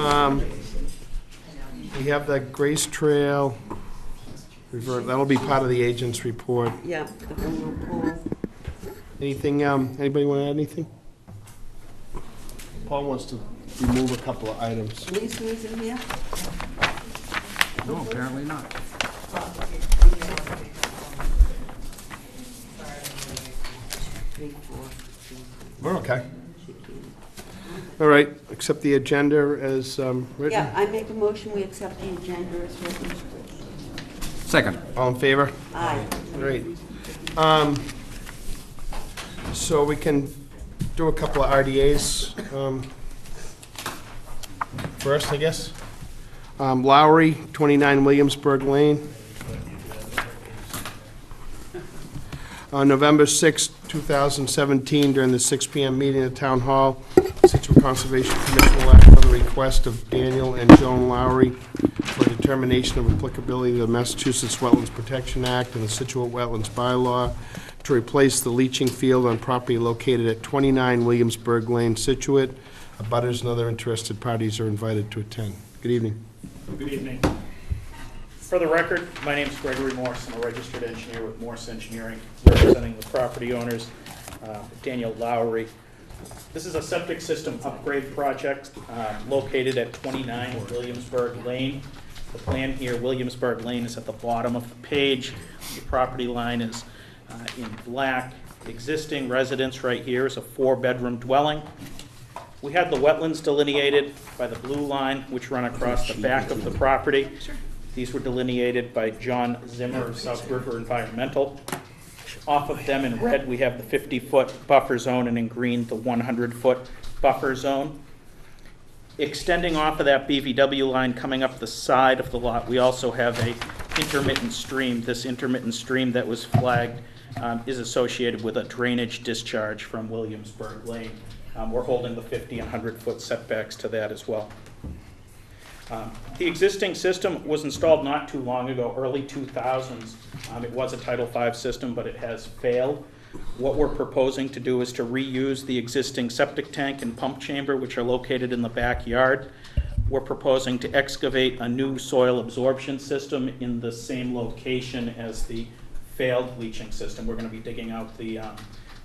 We have the Grace Trail. That'll be part of the agent's report. Yeah, the vernal pool. Anything, anybody want to add anything? Paul wants to remove a couple of items. Police in here? No, apparently not. We're okay. All right, accept the agenda as written. Yeah, I make a motion, we accept the agenda as written. Second. All in favor? Aye. Great. So we can do a couple of RDAs first, I guess. Lowry, 29 Williamsburg Lane. On November 6, 2017, during the 6 p.m. meeting at Town Hall, Scituate Conservation Commission will act on the request of Daniel and Joan Lowry for determination of applicability of the Massachusetts Wetlands Protection Act and the Scituate Wetlands Bylaw to replace the leaching field on property located at 29 Williamsburg Lane, Scituate. Abutters and other interested parties are invited to attend. Good evening. Good evening. For the record, my name is Gregory Morse. I'm a registered engineer with Morse Engineering, representing the property owners, Daniel Lowry. This is a septic system upgrade project located at 29 Williamsburg Lane. The plan here, Williamsburg Lane, is at the bottom of the page. The property line is in black. The existing residence right here is a 4-bedroom dwelling. We had the wetlands delineated by the blue line, which run across the back of the property. These were delineated by John Zimmer of South River Environmental. Off of them in red, we have the 50-foot buffer zone, and in green, the 100-foot buffer zone. Extending off of that BVW line, coming up the side of the lot, we also have a intermittent stream. This intermittent stream that was flagged is associated with a drainage discharge from Williamsburg Lane. We're holding the 50 and 100-foot setbacks to that as well. The existing system was installed not too long ago, early 2000s. It was a Title V system, but it has failed. What we're proposing to do is to reuse the existing septic tank and pump chamber, which are located in the backyard. We're proposing to excavate a new soil absorption system in the same location as the failed leaching system. We're going to be digging out the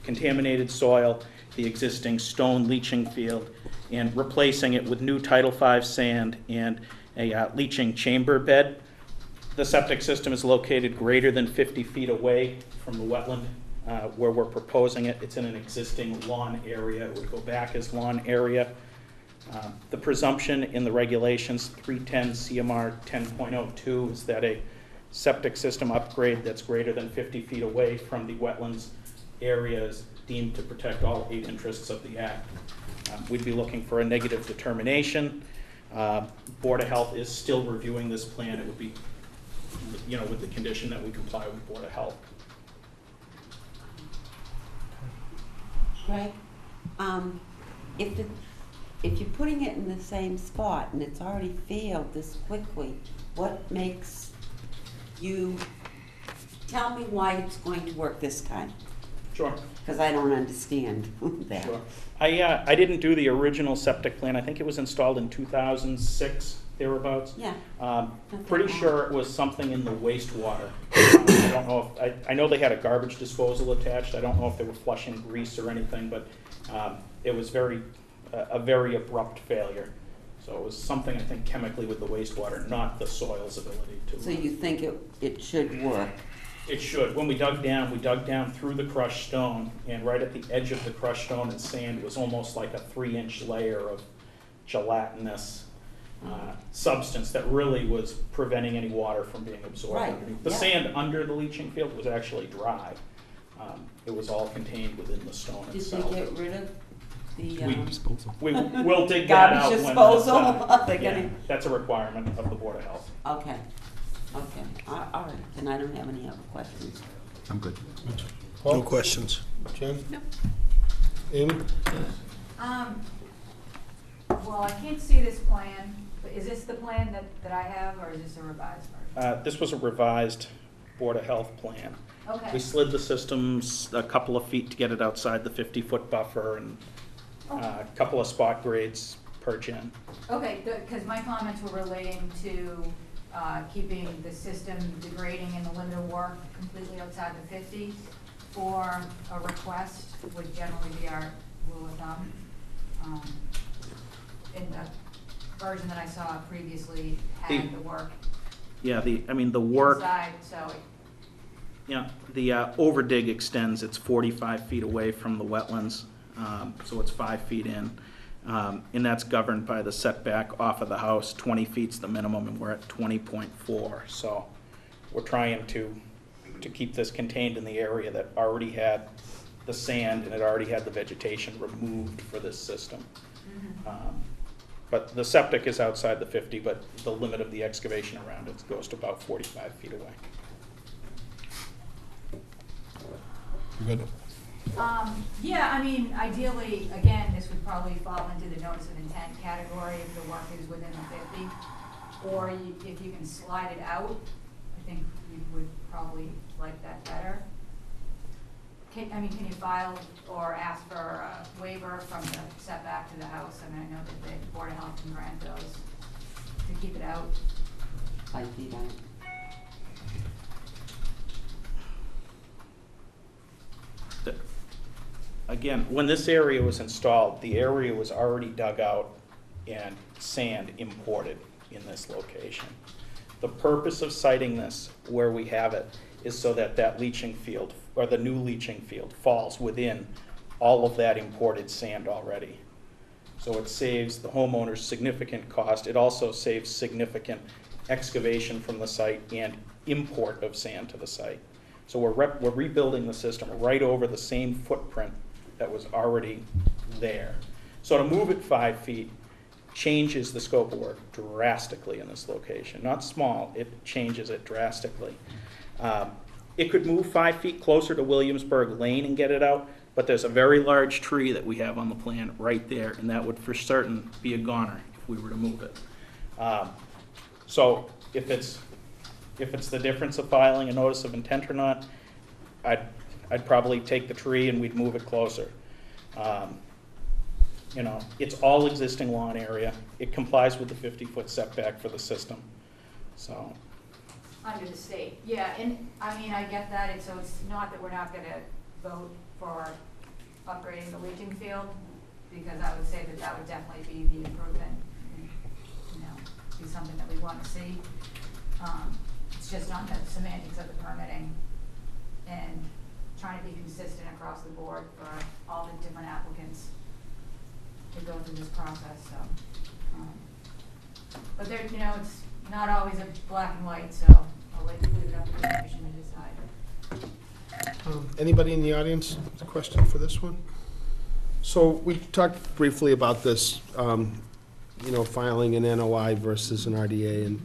contaminated soil, the existing stone leaching field, and replacing it with new Title V sand and a leaching chamber bed. The septic system is located greater than 50 feet away from the wetland where we're proposing it. It's in an existing lawn area. It would go back as lawn area. The presumption in the regulations, 310 CMR 10.02, is that a septic system upgrade that's greater than 50 feet away from the wetlands area is deemed to protect all 8 interests of the Act. We'd be looking for a negative determination. Board of Health is still reviewing this plan. It would be, with the condition that we comply with Board of Health. Greg, if you're putting it in the same spot and it's already failed this quickly, what makes you, tell me why it's going to work this time? Sure. Because I don't understand that. Sure. I didn't do the original septic plan. I think it was installed in 2006, thereabouts. Yeah. Pretty sure it was something in the wastewater. I don't know if, I know they had a garbage disposal attached. I don't know if they were flushing grease or anything, but it was a very abrupt failure. So it was something, I think, chemically with the wastewater, not the soil's ability to. So you think it should work? It should. When we dug down through the crushed stone, and right at the edge of the crushed stone and sand was almost like a 3-inch layer of gelatinous substance that really was preventing any water from being absorbed. Right. The sand under the leaching field was actually dry. It was all contained within the stone itself. Did they get rid of the We'll dig that out. garbage disposal? Yeah, that's a requirement of the Board of Health. Okay. Okay. All right. And I don't have any other questions. I'm good. No questions. Jen? No. Amy? Well, I can't see this plan, but is this the plan that I have, or is this a revised version? This was a revised Board of Health plan. Okay. We slid the systems a couple of feet to get it outside the 50-foot buffer, and a couple of spot grades per gen. Okay, because my comments were relating to keeping the system degrading in the limit of work completely outside the 50 for a request would generally be our rule of thumb. In the version that I saw previously had the work Yeah, the work, inside, so yeah, the overdig extends, it's 45 feet away from the wetlands, so it's 5 feet in. And that's governed by the setback off of the house, 20 feet's the minimum, and we're at 20.4. So we're trying to keep this contained in the area that already had the sand and it already had the vegetation removed for this system. But the septic is outside the 50, but the limit of the excavation around it goes to about 45 feet away. Good. yeah, I mean, ideally, again, this would probably fall into the notice of intent category if the work is within the 50. Or if you can slide it out, I think we would probably like that better. Can you file or ask for a waiver from the setback to the house? I mean, I know that the Board of Health can grant those to keep it out. 5 feet out. Again, when this area was installed, the area was already dug out and sand imported in this location. The purpose of siting this where we have it is so that that leaching field, or the new leaching field, falls within all of that imported sand already. So it saves the homeowners significant cost. It also saves significant excavation from the site and import of sand to the site. So we're rebuilding the system right over the same footprint that was already there. So to move it 5 feet changes the scope of work drastically in this location. Not small, it changes it drastically. It could move 5 feet closer to Williamsburg Lane and get it out, but there's a very large tree that we have on the plan right there, and that would for certain be a goner if we were to move it. So if it's the difference of filing a notice of intent or not, I'd probably take the tree and we'd move it closer. You know, it's all existing lawn area. It complies with the 50-foot setback for the system. So, Under the state, yeah, and I mean, I get that, and so it's not that we're not gonna vote for upgrading the leaching field, because I would say that that would definitely be the improvement, and, you know, be something that we wanna see. It's just on the semantics of the permitting and trying to be consistent across the board for all the different applicants to go through this process, so. But there, you know, it's not always a black and white, so I'll leave it up to the commission to decide. Anybody in the audience has a question for this one? So we talked briefly about this, you know, filing an NOI versus an RDA, and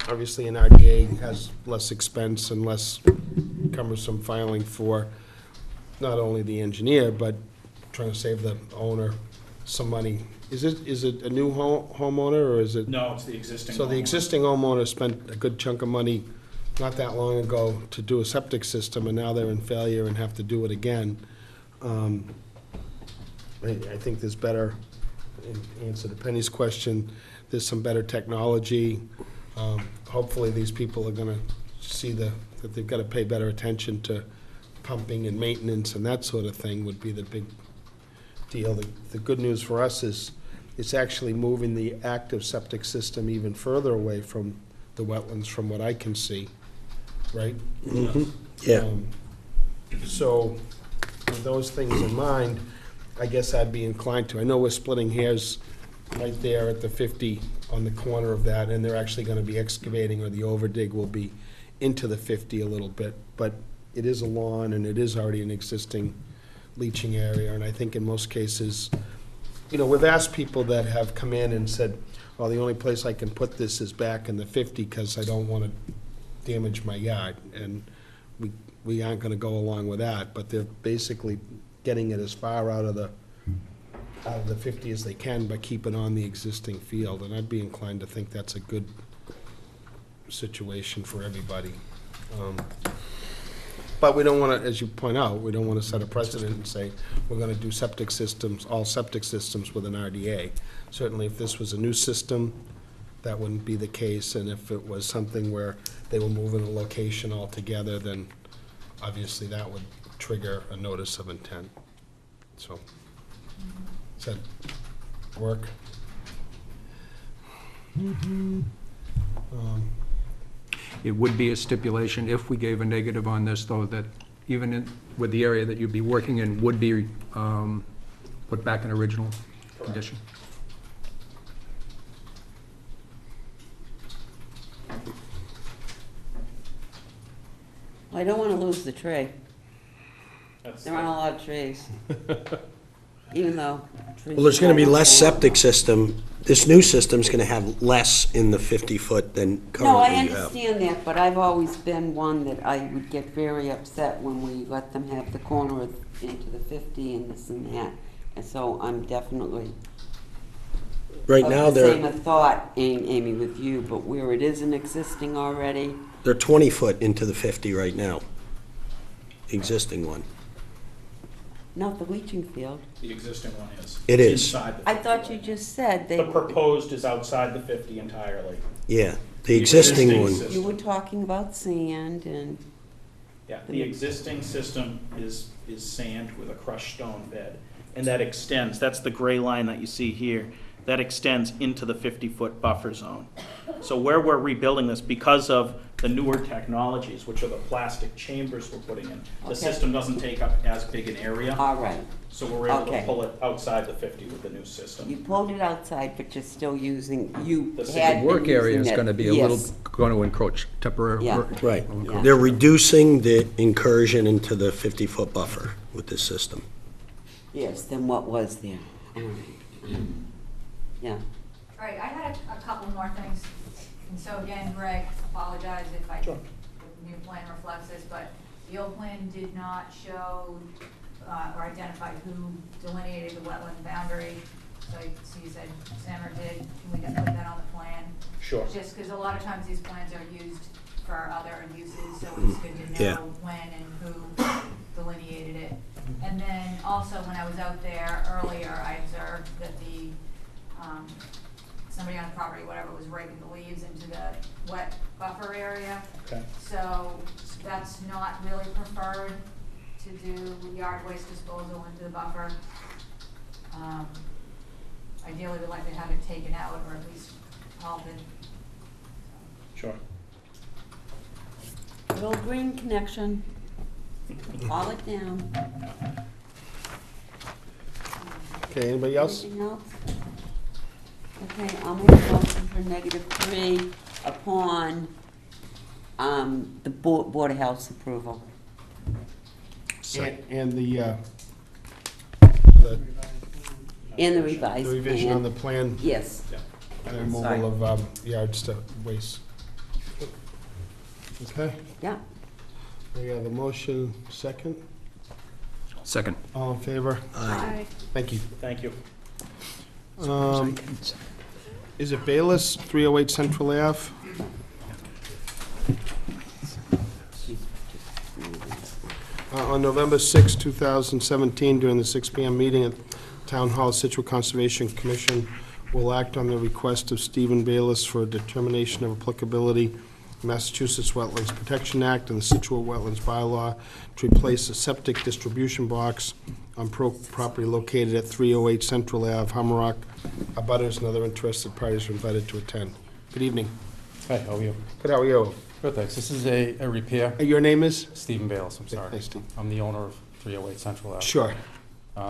obviously an RDA has less expense and less cumbersome filing for not only the engineer, but trying to save the owner some money. Is it a new homeowner, or is it? no, it's the existing So the homeowner. existing homeowner spent a good chunk of money not that long ago to do a septic system, and now they're in failure and have to do it again. I think there's better, in answer to Penny's question, there's some better technology. Hopefully, these people are gonna see that they've gotta pay better attention to pumping and maintenance and that sort of thing would be the big deal. The good news for us is it's actually moving the active septic system even further away from the wetlands, from what I can see, right? Yeah. So, with those things in mind, I guess I'd be inclined to, I know we're splitting hairs right there at the 50 on the corner of that, and they're actually gonna be excavating, or the overdig will be into the 50 a little bit, but it is a lawn, and it is already an existing leaching area, and I think in most cases, you know, we've asked people that have come in and said, well, the only place I can put this is back in the 50 because I don't want to damage my yard, and we aren't going to go along with that, but they're basically getting it as far out of the 50 as they can by keeping on the existing field, and I'd be inclined to think that's a good situation for everybody. But we don't want to, as you point out, we don't want to set a precedent and say, we're going to do septic systems, all septic systems with an RDA. Certainly, if this was a new system, that wouldn't be the case, and if it was something where they were moving a location altogether, then obviously that would trigger a notice of intent. So, does that work? It would be a stipulation if we gave a negative on this, though, that even with the area that you'd be working in would be put back in original condition. I don't want to lose the tree. That's There aren't a lot of trees. Even though trees. Well, there's gonna be are less not- septic system, this new system's gonna have less in the 50-foot than No, I currently you have. understand that, but I've always been one that I would get very upset when we let them have the corner into the 50 and this and that. And so I'm definitely Right now, of the same they're thought, Amy, with you, but where it isn't existing already, 20-foot into the 50 right now, the existing one. not the leaching field. The existing one is. It It's is. inside the I 50 thought you line. just said they, The proposed is outside the 50 entirely. Yeah, the existing one, system. you were talking about sand and, Yeah, the existing system is sand with a crushed stone bed. And that extends, that's the gray line that you see here, that extends into the 50-foot buffer zone. So where we're rebuilding this, because of the newer technologies, which are the plastic chambers we're putting in, the Okay. system doesn't take up as big an area, all right. so we're able Okay. to pull it outside the 50 with the new system. You pulled it outside, but you're still using, you The had been Work area is using it. gonna be a little, Yes. going to encroach temporarily. Yeah. right. Yeah. They're reducing the incursion into the 50-foot buffer with this system. Yes, then what was there? All right. Yeah, All right, I had a couple more things. And so again, Greg, apologize if I, Sure. the new plan reflects this, but the old plan did not show or identify who delineated the wetland boundary. So you said Sammer did, can we just put that on the plan? Sure. Just because a lot of times these plans are used for other uses, so it's good to Yeah. know when and who delineated it. And then also, when I was out there earlier, I observed that somebody on the property, whatever, was raking the leaves into the wet buffer area. Okay. So that's not really preferred to do yard waste disposal into the buffer. Ideally, we'd like to have it taken out or at least halted. Sure. little green connection, haul it down. Okay, anybody else? Anything else? Okay, I'll make a motion for -3 upon, the Board of Health's approval. And the And the revised the revision on the plan. plan, Yes, and removal of yards to waste. Okay, yeah. we have a motion, second. Second. All in favor? Aye. Thank you. Thank you. Is it Bayless, 308 Central Ave? On November 6, 2017, during the 6 PM meeting at Town Hall, Scituate Conservation Commission will act on the request of Stephen Bayless for a determination of applicability Massachusetts Wetlands Protection Act and the Scituate Wetlands Bylaw to replace a septic distribution box on property located at 308 Central Ave, Humrock. Abutters and other interested parties are invited to attend. Good evening. Hi, how are you? Good, how are you? Good, thanks. This is a repair. Your name is? Stephen Bales, I'm sorry. Hey, Steve. I'm the owner of 308 Central Ave. Sure.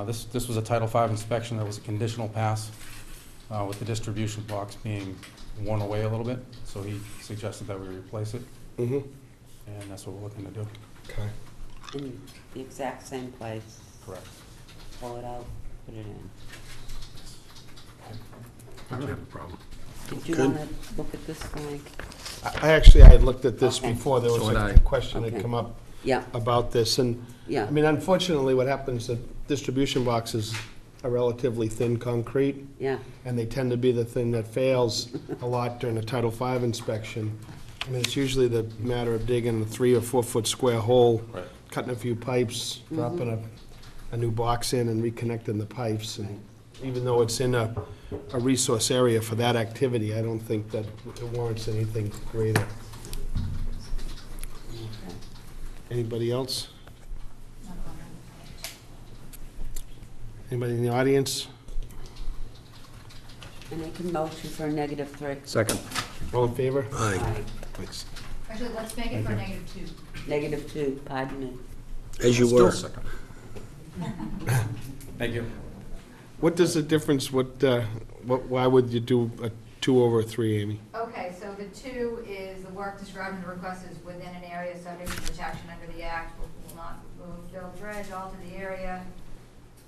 This was a Title V inspection that was a conditional pass, with the distribution box being worn away a little bit, so he suggested that we replace it, Mm-hmm. and that's what we're looking to do. Okay. In the exact same place. Correct. Pull it out, put it in. I don't have a problem. Did you Good. want to look at this, Frank? I had looked at this Okay. before. There was So had a I. question that Okay. come up Yeah, about this, and, yeah. I mean, unfortunately, what happens, the distribution boxes are relatively thin concrete, Yeah, and they tend to be the thing that fails a lot during a Title V inspection. I mean, it's usually the matter of digging a 3 or 4 foot square hole Right. cutting a few pipes, dropping a new box in and reconnecting the pipes. And even though it's in a resource area for that activity, I don't think that it warrants anything greater. Anybody else? Anybody in the audience? I make a motion for a -3. Second. All in favor? Aye. Thanks. Actually, let's make it for -2. -2, pardon me. As you Still were. second. Thank you. What does the difference, why would you do a 2 over a 3, Amy? Okay, so the 2 is the work described in the request is within an area subject to protection under the act, will not remove, fill, dredge, alter the area,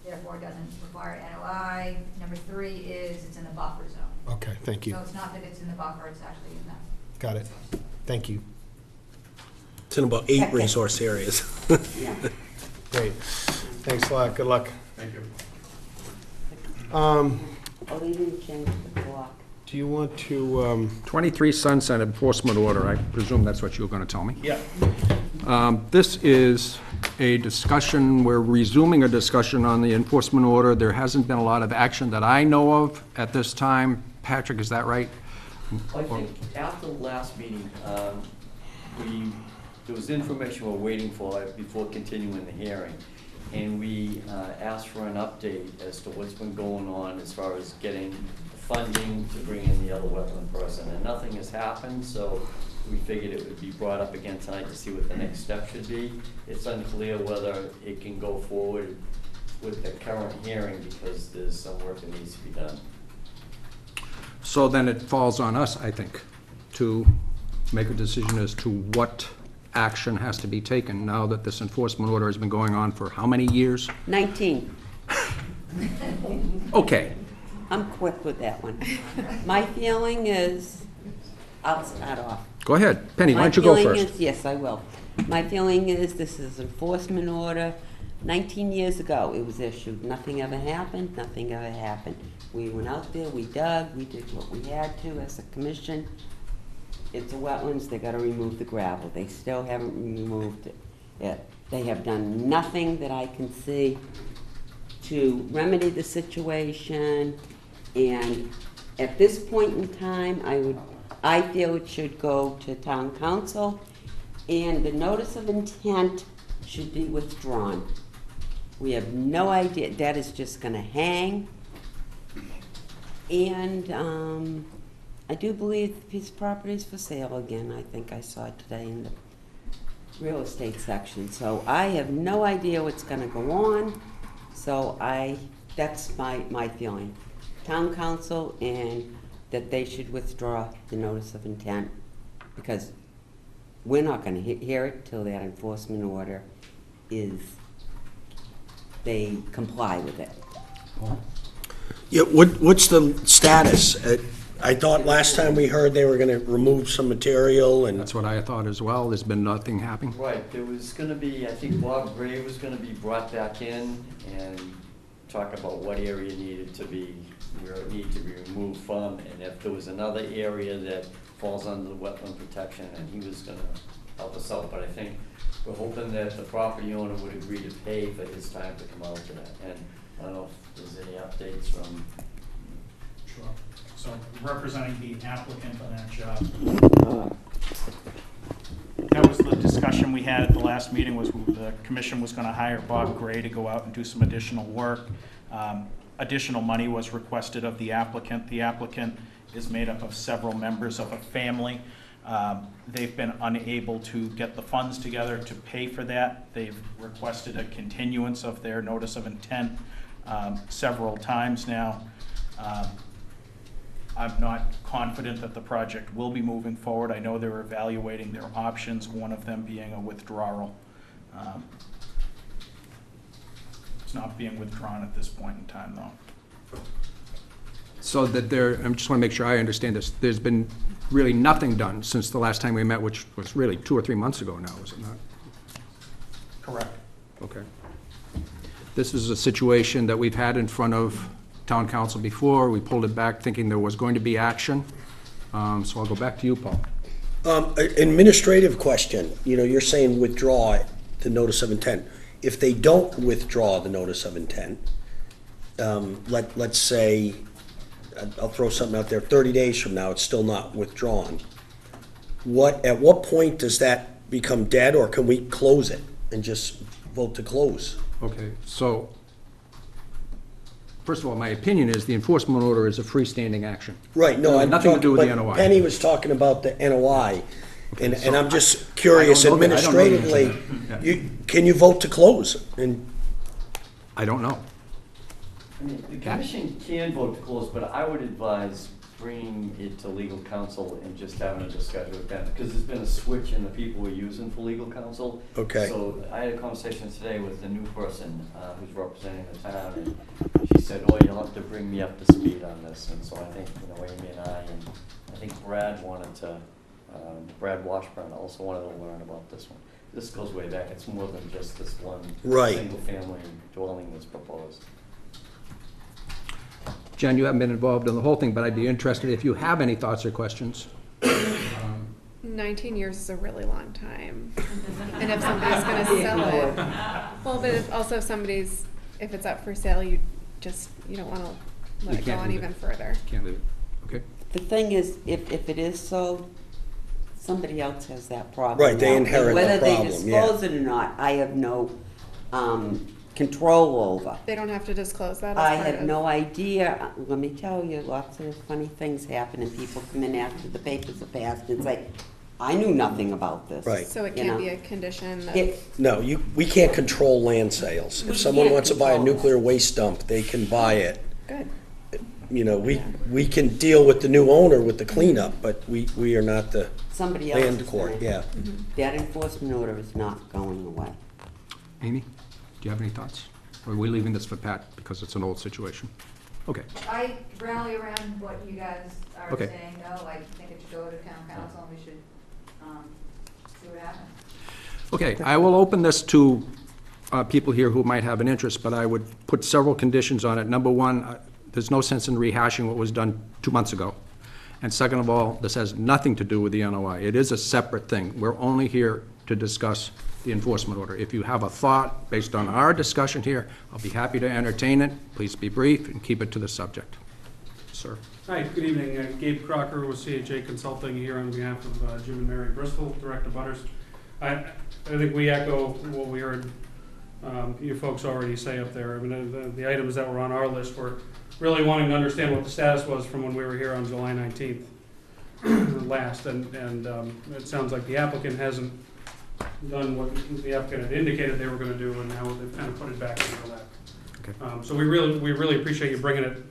therefore it doesn't require NOI. Number 3 is it's in the buffer zone. Okay, thank you. So it's not that it's in the buffer, it's actually in the. Got it. Thank you. It's in about 8 resource areas. Yeah. Great. Thanks a lot. Good luck. Thank you. Oh, they didn't change the clock. Do you want to, 23 Sunset Enforcement Order, I presume that's what you were going to tell me. Yeah. This is a discussion, we're resuming a discussion on the enforcement order. There hasn't been a lot of action that I know of at this time. Patrick, is that right? I think after the last meeting, there was information we were waiting for before continuing the hearing. And we asked for an update as to what's been going on as far as getting funding to bring in the other wetland person. And nothing has happened, so we figured it would be brought up again tonight to see what the next step should be. It's unclear whether it can go forward with the current hearing because there's some work that needs to be done. So then it falls on us, I think, to make a decision as to what action has to be taken now that this enforcement order has been going on for how many years? 19. Okay. I'm quick with that one. My feeling is, I'll start off. Go ahead. Penny, why don't you go My feeling first? is, yes, I will. My feeling is this is enforcement order. 19 years ago, it was issued. Nothing ever happened, nothing ever happened. We went out there, we dug, we did what we had to as a commission. It's a wetlands, they gotta remove the gravel. They still haven't removed it. They have done nothing that I can see to remedy the situation. And at this point in time, I feel it should go to town council, and the notice of intent should be withdrawn. We have no idea, that is just gonna hang. And, I do believe the piece of property is for sale again. I think I saw it today in the real estate section. So I have no idea what's gonna go on. So that's my feeling. Town council, and that they should withdraw the notice of intent, because we're not gonna hear it till that enforcement order they comply with it. Yeah, what's the status? I thought last time we heard they were gonna remove some material and, That's what I thought as well. There's been nothing happening. Right, there was gonna be, I think Bob Gray was gonna be brought back in and talk about what area needed to be, where it needed to be removed from, and if there was another area that falls under the wetland protection, and he was gonna help us out, but I think we're hoping that the property owner would agree to pay for his time to come out to that, and I don't know if there's any updates from. Sure. So representing the applicant on that job. That was the discussion we had at the last meeting, was the commission was gonna hire Bob Gray to go out and do some additional work. Additional money was requested of the applicant. The applicant is made up of several members of a family. They've been unable to get the funds together to pay for that. They've requested a continuance of their notice of intent several times now. I'm not confident that the project will be moving forward. I know they're evaluating their options, one of them being a withdrawal. It's not being withdrawn at this point in time, though. So that I just want to make sure I understand this. There's been really nothing done since the last time we met, which was really 2 or 3 months ago now, is it not? Correct. Okay. This is a situation that we've had in front of town council before. We pulled it back thinking there was going to be action. So I'll go back to you, Paul. administrative question, you're saying withdraw it. the notice of intent. If they don't withdraw the notice of intent, let's say, I'll throw something out there, 30 days from now, it's still not withdrawn. At what point does that become dead, or can we close it and just vote to close? Okay, so, first of all, my opinion is the enforcement order is a freestanding action. Right, no, I'm Nothing to do with talking, the but NOI. Penny was talking about the NOI, and I'm just curious I don't know the answer to administratively, that. can you vote to close? And I don't know. I mean, the commission can vote to close, but I would advise bringing it to legal counsel and just having a discussion with them, because there's been a switch in the people we're using for legal counsel. Okay. So I had a conversation today with the new person who's representing the town, and she said, oh, you'll have to bring me up to speed on this. And so I think, Amy and I think Brad wanted to, Brad Washburn also wanted to learn about this one. This goes way back. It's more than just this one Right. single-family dwelling that's proposed. Jen, you haven't been involved in the whole thing, but I'd be interested if you have any thoughts or questions. 19 years is a really long time. And if somebody's gonna sell it, well, but if it's up for sale, you don't wanna let You it go can't on leave it. even further. Can't leave it, okay? The thing is, if it is sold, somebody else has that problem. Right, they now. inherit the Whether problem, they yeah. dispose it or not, I have no control over. They don't have to disclose that as I part had of- no idea. Let me tell you, lots of funny things happen, and people come in after the papers are passed, and it's like, I knew nothing about this. Right. So it you can't know. be a condition of, It, No, we can't control land sales. We If someone can't wants to buy a control it. nuclear waste dump, they can buy it. good. We can deal with the new owner with the cleanup, but we are not the somebody else land is court, gonna- yeah. That enforcement order is not going away. Amy, do you have any thoughts? Or are we leaving this for Pat because it's an old situation? Okay, I rally around what you guys are Okay. saying, though, I think it should go to town council, and we should, see what happens. okay, I will open this to people here who might have an interest, but I would put several conditions on it. Number one, there's no sense in rehashing what was done 2 months ago. And second of all, this has nothing to do with the NOI. It is a separate thing. We're only here to discuss the enforcement order. If you have a thought based on our discussion here, I'll be happy to entertain it. Please be brief and keep it to the subject. Sir? Hi, good evening. Gabe Crocker with CHA Consulting here on behalf of Jim and Mary Bristol, Direct Abutters. I think we echo what we heard you folks already say up there. I mean, the items that were on our list were really wanting to understand what the status was from when we were here on July 19th last, and it sounds like the applicant hasn't done what the applicant had indicated they were going to do, and now they've kind of put it back into that. Okay. So we really appreciate you bringing it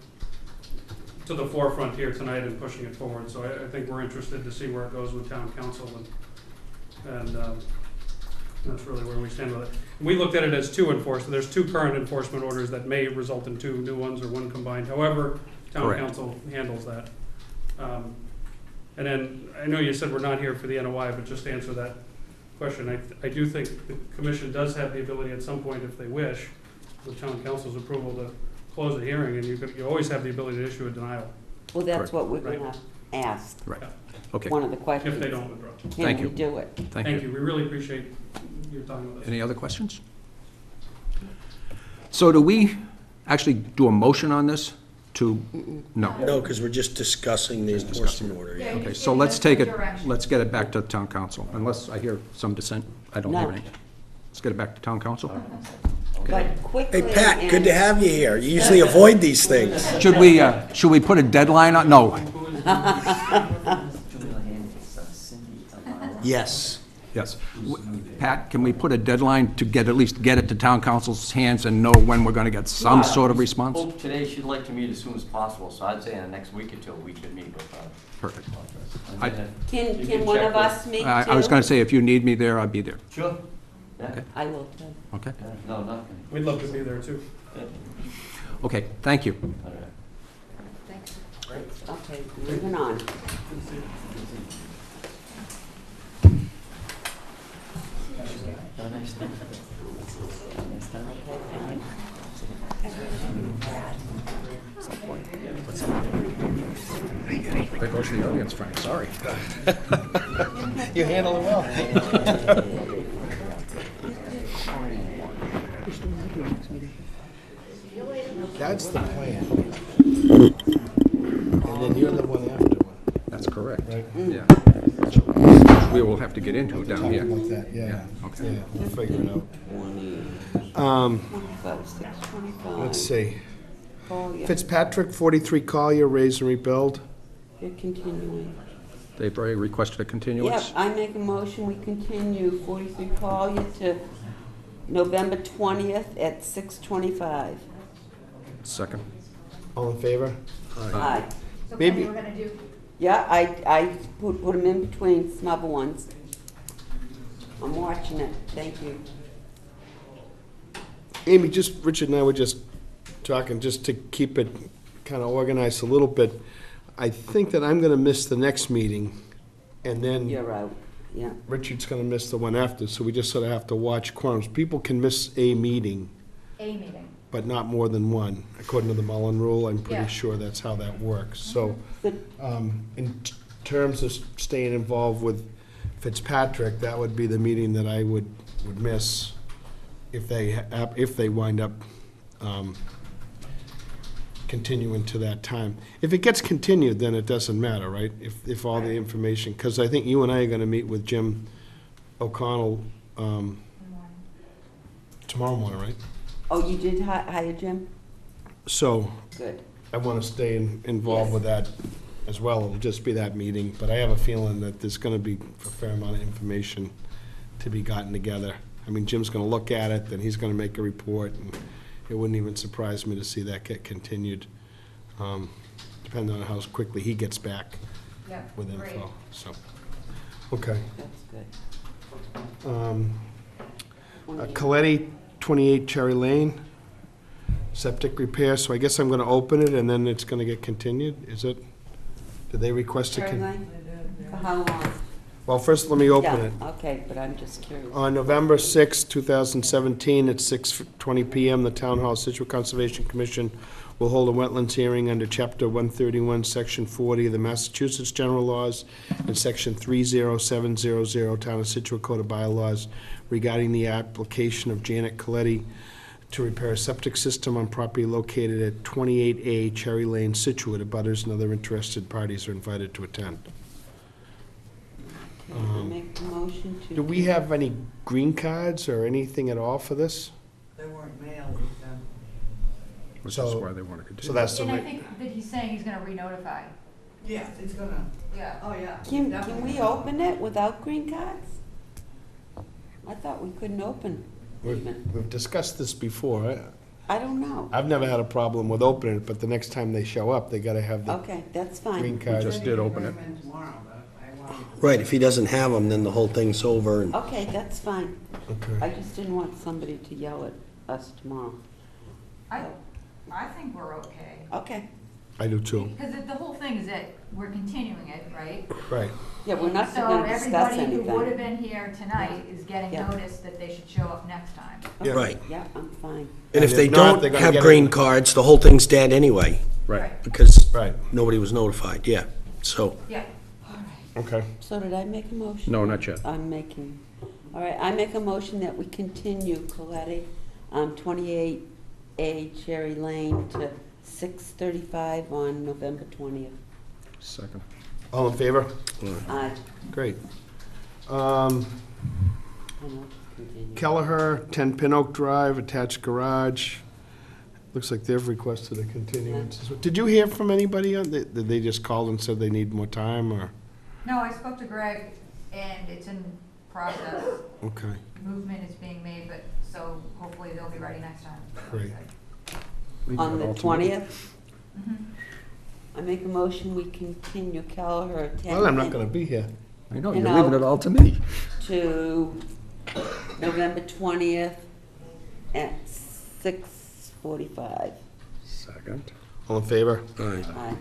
to the forefront here tonight and pushing it forward. So I think we're interested to see where it goes with town council, and that's really where we stand with it. We looked at it as two enforcement. There's two current enforcement orders that may result in two new ones or one combined. However, town Correct. council handles that. And then, I know you said we're not here for the NOI, but just to answer that question, I do think the commission does have the ability at some point, if they wish, with town council's approval, to close a hearing, and you always have the ability to issue a denial Well, that's Correct. what we're Right. gonna ask, Right, okay. one of the questions. if they don't withdraw. Thank Can we you. do it? Thank you. We really appreciate your time with us. Any other questions? So do we actually do a motion on this to, no? No, because we're just discussing the enforcement order, yeah. Okay, so let's take it, let's get it back to town council, unless I hear some dissent. I don't hear No. any. Let's get it back to town council. But quickly. Hey, Pat, good and- to have you here. You usually avoid these things. Should we put a deadline on, no, Julie Hand, it's Cindy Amaro. Yes. yes. Pat, can we put a deadline to at least get it to town council's hands and know when we're gonna get some sort of response? Spoke today, she'd like to meet as soon as possible, so I'd say in the next week or two, we could meet with her. Perfect. And I- then Can you one check of with- us meet too? I was gonna say, if you need me there, I'll be there, Sure. Yeah. Okay. I will too. okay? Yeah, no, nothing. We'd love to be there too. Okay, thank you. All right. Thanks. Okay, moving on. Have a nice day. Nice time. There goes the audience, Frank, sorry. You handle it well. That's the plan. And then you're the one after one, That's correct. right? Yeah. Which we will have to get into down here. Like that, yeah. Okay. Yeah, we'll figure it out. 25, 625. Let's see. Oh, yeah, Fitzpatrick, 43 Collier, raise and rebuild. they're continuing. They've already requested a Yep, continuance? I make a motion, we continue 43 Collier to November 20th at 6:25. Second. All in favor? Aye. So Maybe- Kenny, we're gonna do, Yeah, I put them in between some other ones. I'm watching it, thank you. Amy, just, Richard and I were just talking, just to keep it kind of organized a little bit. I think that I'm going to miss the next meeting, and then You're out, yeah. Richard's going to miss the one after, so we just sort of have to watch quorums. People can miss a meeting, a meeting. but not more than one, according to the Mullen Rule. I'm pretty Yeah. sure that's how that works. So, But in terms of staying involved with Fitzpatrick, that would be the meeting that I would miss if they wind up continuing to that time. If it gets continued, then it doesn't matter, right? If all the information, because I think you and I are going to meet with Jim O'Connell tomorrow morning, right? Oh, you did hire Jim? So Good. I want to stay involved Yes. with that as well. It'll just be that meeting, but I have a feeling that there's going to be a fair amount of information to be gotten together. I mean, Jim's going to look at it, then he's going to make a report, and it wouldn't even surprise me to see that get continued, depending on how quickly he gets back Yep, with great. info, so. Okay. That's good. 28. Coletti, 28 Cherry Lane, septic repair, so I guess I'm going to open it, and then it's going to get continued, is it? Did they request a? Caroline? For how long? Well, first, let me open Yeah, it. okay, but I'm just curious. On November 6, 2017, at 6:20 PM, the Town Hall Scituate Conservation Commission will hold a wetlands hearing under Chapter 131, Section 40 of the Massachusetts General Laws and Section 30700 Town of Scituate Code of Bylaws regarding the application of Janet Coletti to repair a septic system on property located at 28A Cherry Lane, Scituate. Abutters and other interested parties are invited to attend. I make the motion to. Do we have any green cards or anything at all for this? They weren't mailed, Which is So- why they want to continue. So that's the, And I think that he's saying he's gonna re-notify. yes, it's gonna, Yeah. oh, yeah. Can we definitely. open it without green cards? I thought we couldn't open we've even. we've discussed this before. I don't know. I've never had a problem with opening it, but the next time they show up, they gotta have the Okay, that's green fine. card. just did open it. Ready to bring 'em in tomorrow, but I wanted to- Right, if he doesn't have them, then the whole thing's over, and Okay, that's fine. I Okay. just didn't want somebody to yell at us tomorrow. I think we're okay. Okay, I do too. Because the whole thing is that we're continuing it, right? Right. yeah, we're not So gonna discuss everybody who would have anything. been here tonight is getting Yeah. notice that they should show up next time. Yeah. Right. Yeah, I'm fine. and if And they if not, don't they're gonna have get green it. cards, the whole thing's dead anyway, Right. because Right. nobody was notified, yeah. So, Yeah. Okay. So did I make a motion? No, not yet. I'm making, all right, I make a motion that we continue Coletti, 28A Cherry Lane to 6:35 on November 20th. Second. All in favor? Aye. Great. And I'll continue. Kelleher, 10 Pin Oak Drive, attached garage. Looks like they've requested a continuance. Did you hear from anybody on, did they just call and said they need more time, or? No, I spoke to Greg, and it's in process. Okay, Movement is being made, but, so hopefully they'll be ready next time. great. On the Ultimate. 20th, Mhm. I make a motion, we continue Kelleher 10. Well, I'm not gonna be here. I know, And you're leaving I'll- it all to me. To November 20th at 6:45. Second. All in favor? all right. Aye.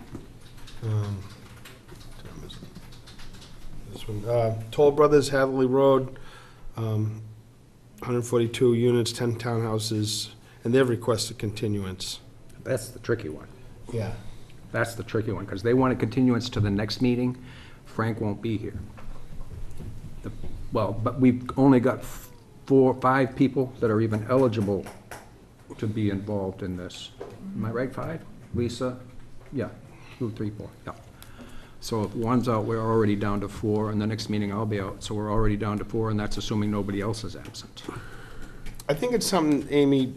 Um, This one, Toll Brothers, Hadley Road, 142 units, 10 townhouses, and they've requested continuance. That's the tricky one. Yeah. That's the tricky one, because they want a continuance to the next meeting. Frank won't be here. Well, but we've only got 5 people that are even eligible to be involved in this. Am I right, 5? Lisa? Yeah, 2, 3, 4, yeah. So if one's out, we're already down to 4, and the next meeting I'll be out, so we're already down to 4, and that's assuming nobody else is absent. I think it's something, Amy,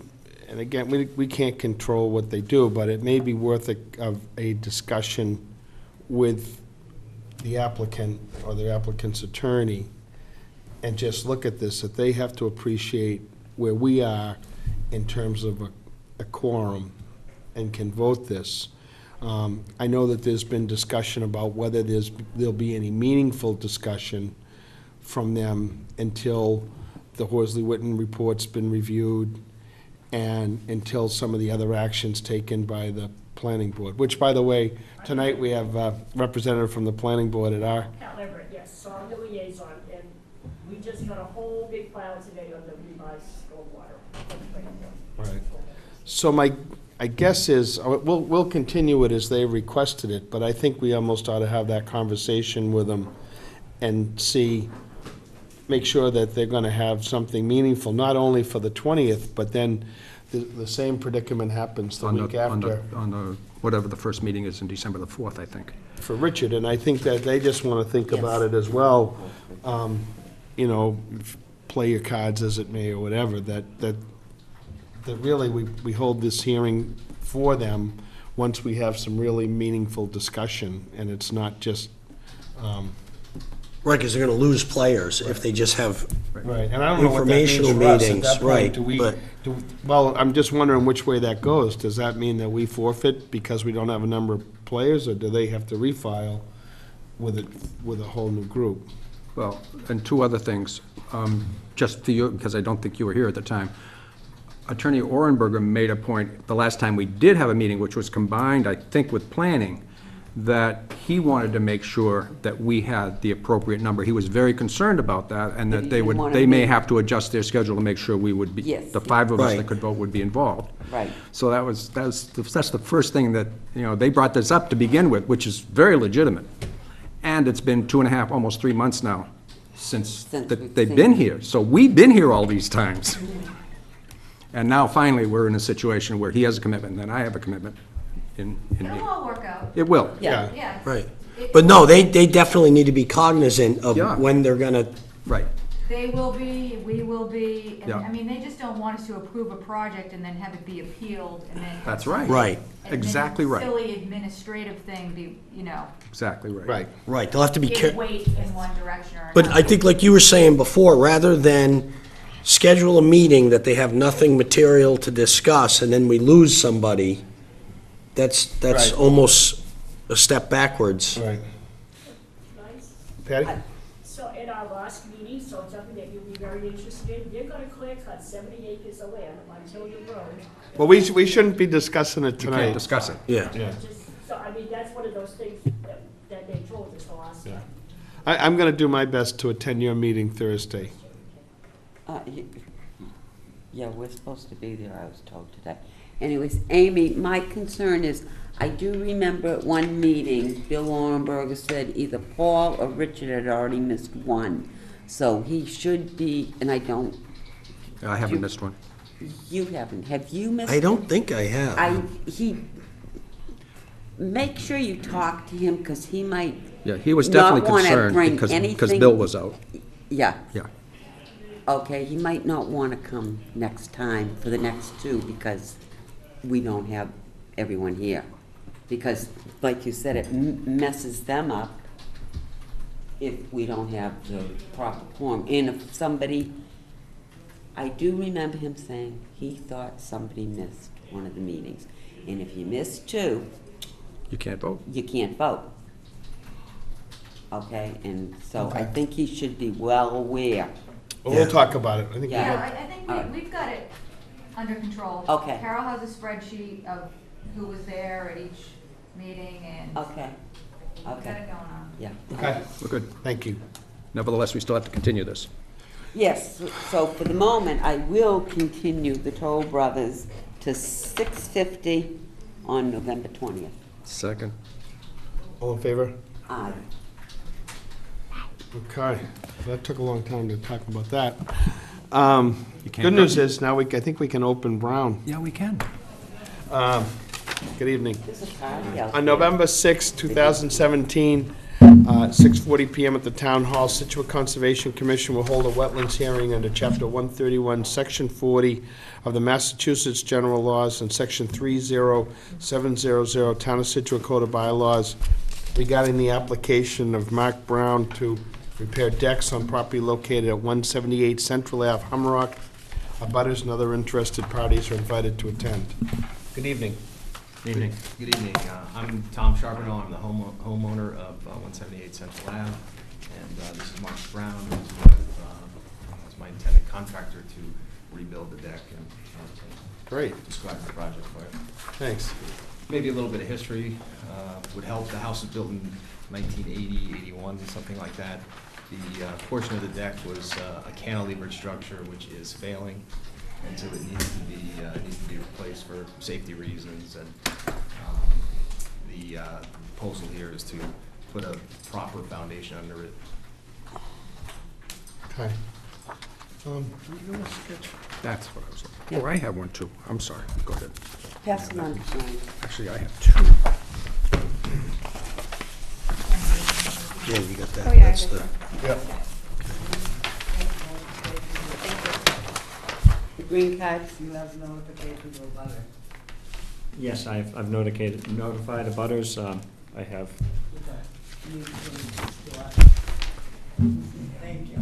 and again, we can't control what they do, but it may be worth a discussion with the applicant or the applicant's attorney, and just look at this, that they have to appreciate where we are in terms of a quorum and can vote this. I know that there's been discussion about whether there'll be any meaningful discussion from them until the Horsley-Witten report's been reviewed and until some of the other actions taken by the planning board, which, by the way, tonight we have a representative from the planning board at our, Cal Everett, yes, so I'm the liaison, and we just got a whole big file today on the revised stormwater. Right. So I guess is, we'll continue it as they requested it, but I think we almost ought to have that conversation with them and make sure that they're gonna have something meaningful, not only for the 20th, but then the same predicament happens the week after On the, whatever the first meeting is in December the 4th, I think. for Richard, and I think that they just wanna think about it as well. You know, play your cards as it may or whatever, that really we hold this hearing for them once we have some really meaningful discussion, and it's not just, Right, because they're gonna lose players if they just have, right, and I don't know what that means Informational for us at meetings, that point. right, Do we, but- well, I'm just wondering which way that goes. Does that mean that we forfeit because we don't have a number of players, or do they have to refile with a whole new group? Well, and 2 other things, just for you, because I don't think you were here at the time. Attorney Orenberger made a point, the last time we did have a meeting, which was combined, I think, with planning, that he wanted to make sure that we had the appropriate number. He was very concerned about that, and But he that didn't want to they may meet. have to adjust their schedule to make sure we would be, Yes. the 5 of us that Right. could vote would be involved. Right. So that's the first thing that, they brought this up to begin with, which is very legitimate. And it's been 2.5, almost 3 months now since Since that we've they've seen been it. here. So we've been here all these times. And now finally, we're in a situation where he has a commitment and I have a commitment in me. It'll all work out. It will. Yeah. Yeah. right. But no, they definitely need to be cognizant of Yeah. when they're gonna, Right. They will be, we will be, and, Yeah. I mean, they just don't want us to approve a project and then have it be appealed and then. That's right. right, and then Exactly right. Silly administrative thing be, Exactly right. Right. right, they'll have to be give careful. weight in one direction or But another. I think like you were saying before, rather than schedule a meeting that they have nothing material to discuss and then we lose somebody, that's Right. almost a step backwards. Right. Nice. Patty? So at our last meeting, so it's something that you'll be very interested in, they're gonna clear cut 70 acres of land on Tilden Road. Well, we shouldn't be discussing it You can't tonight. discuss it. Yeah. Yeah. Just, so, I mean, that's one of those things that they told us the last time. I'm gonna do my best to attend your meeting Thursday. Yeah, we're supposed to be there, I was told today. Anyways, Amy, my concern is, I do remember at one meeting, Bill Orenberger said either Paul or Richard had already missed one. So he should be, and I don't, I haven't missed one. you haven't, have you missed? I don't think I have. Make sure you talk to him, because he might, Yeah, he was Not definitely wanna concerned bring because anything- Bill was out. yeah. Yeah. Okay, he might not want to come next time for the next 2 because we don't have everyone here. Because, like you said, it messes them up if we don't have the proper quorum. And if somebody, I do remember him saying he thought somebody missed one of the meetings. And if you miss 2, You can't vote. you can't vote. Okay, and so I think he should be well aware. Well, we'll talk about it. I think we Yeah. have- I think All right. we've got it under control. Okay. Carol has a spreadsheet of who was there at each meeting and we've Okay, got okay, it going on. yeah. Okay, We're good. thank you. Nevertheless, we still have to continue this. Yes, so for the moment, I will continue the Toll Brothers to 6:50 on November 20th. Second. All in favor? Aye. Okay, that took a long time to talk about that. You can't Good news vote. is, now I think we can open Brown. Yeah, we can. Good evening. There's a party out On there. November 6, 2017, 6:40 PM at the Town Hall, Scituate Conservation Commission will hold a wetlands hearing under Chapter 131, Section 40 of the Massachusetts General Laws and Section 30700 Town of Scituate Code of Bylaws regarding the application of Mark Brown to repair decks on property located at 178 Central Ave, Humrock. Abutters and other interested parties are invited to attend. Good evening. Good evening. Good evening. I'm Tom Charbonneau. I'm the homeowner of 178 Central Ave, and this is Mark Brown, who's my intended contractor to rebuild the deck and Great, describe the project for you. thanks. Maybe a little bit of history would help. The house was built in 1980, 81, something like that. The portion of the deck was a cantilevered structure which is failing, and so it needs to be replaced for safety reasons. And the proposal here is to put a proper foundation under it. Okay. Do you know a sketch? That's what I was looking for. Oh, I have one too. I'm sorry. Go ahead. Pass them on to John. Actually, I have two. Yeah, you got that. Oh, yeah, I That's did. the, Yep. The green cards. You have notification of butter. Yes, I've notified abutters. I have, Thank you.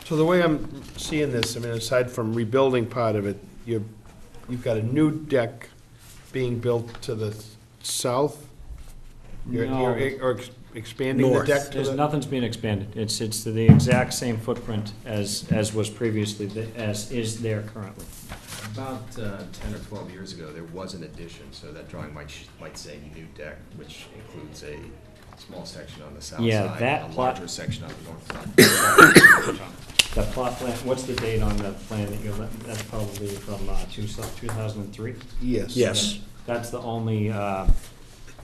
So the way I'm seeing this, I mean, aside from rebuilding part of it, you've got a new deck being built to the south? Or expanding the North. deck to there's the? nothing's being expanded. It's the exact same footprint as was previously, as is there currently. About 10 or 12 years ago, there was an addition, so that drawing might say new deck, which includes a small section on the south Yeah, side, that and a plot- larger section on the north side. The plot plan, what's the date on the plan that you're, that's probably from 2003? Yes. yes. That's the only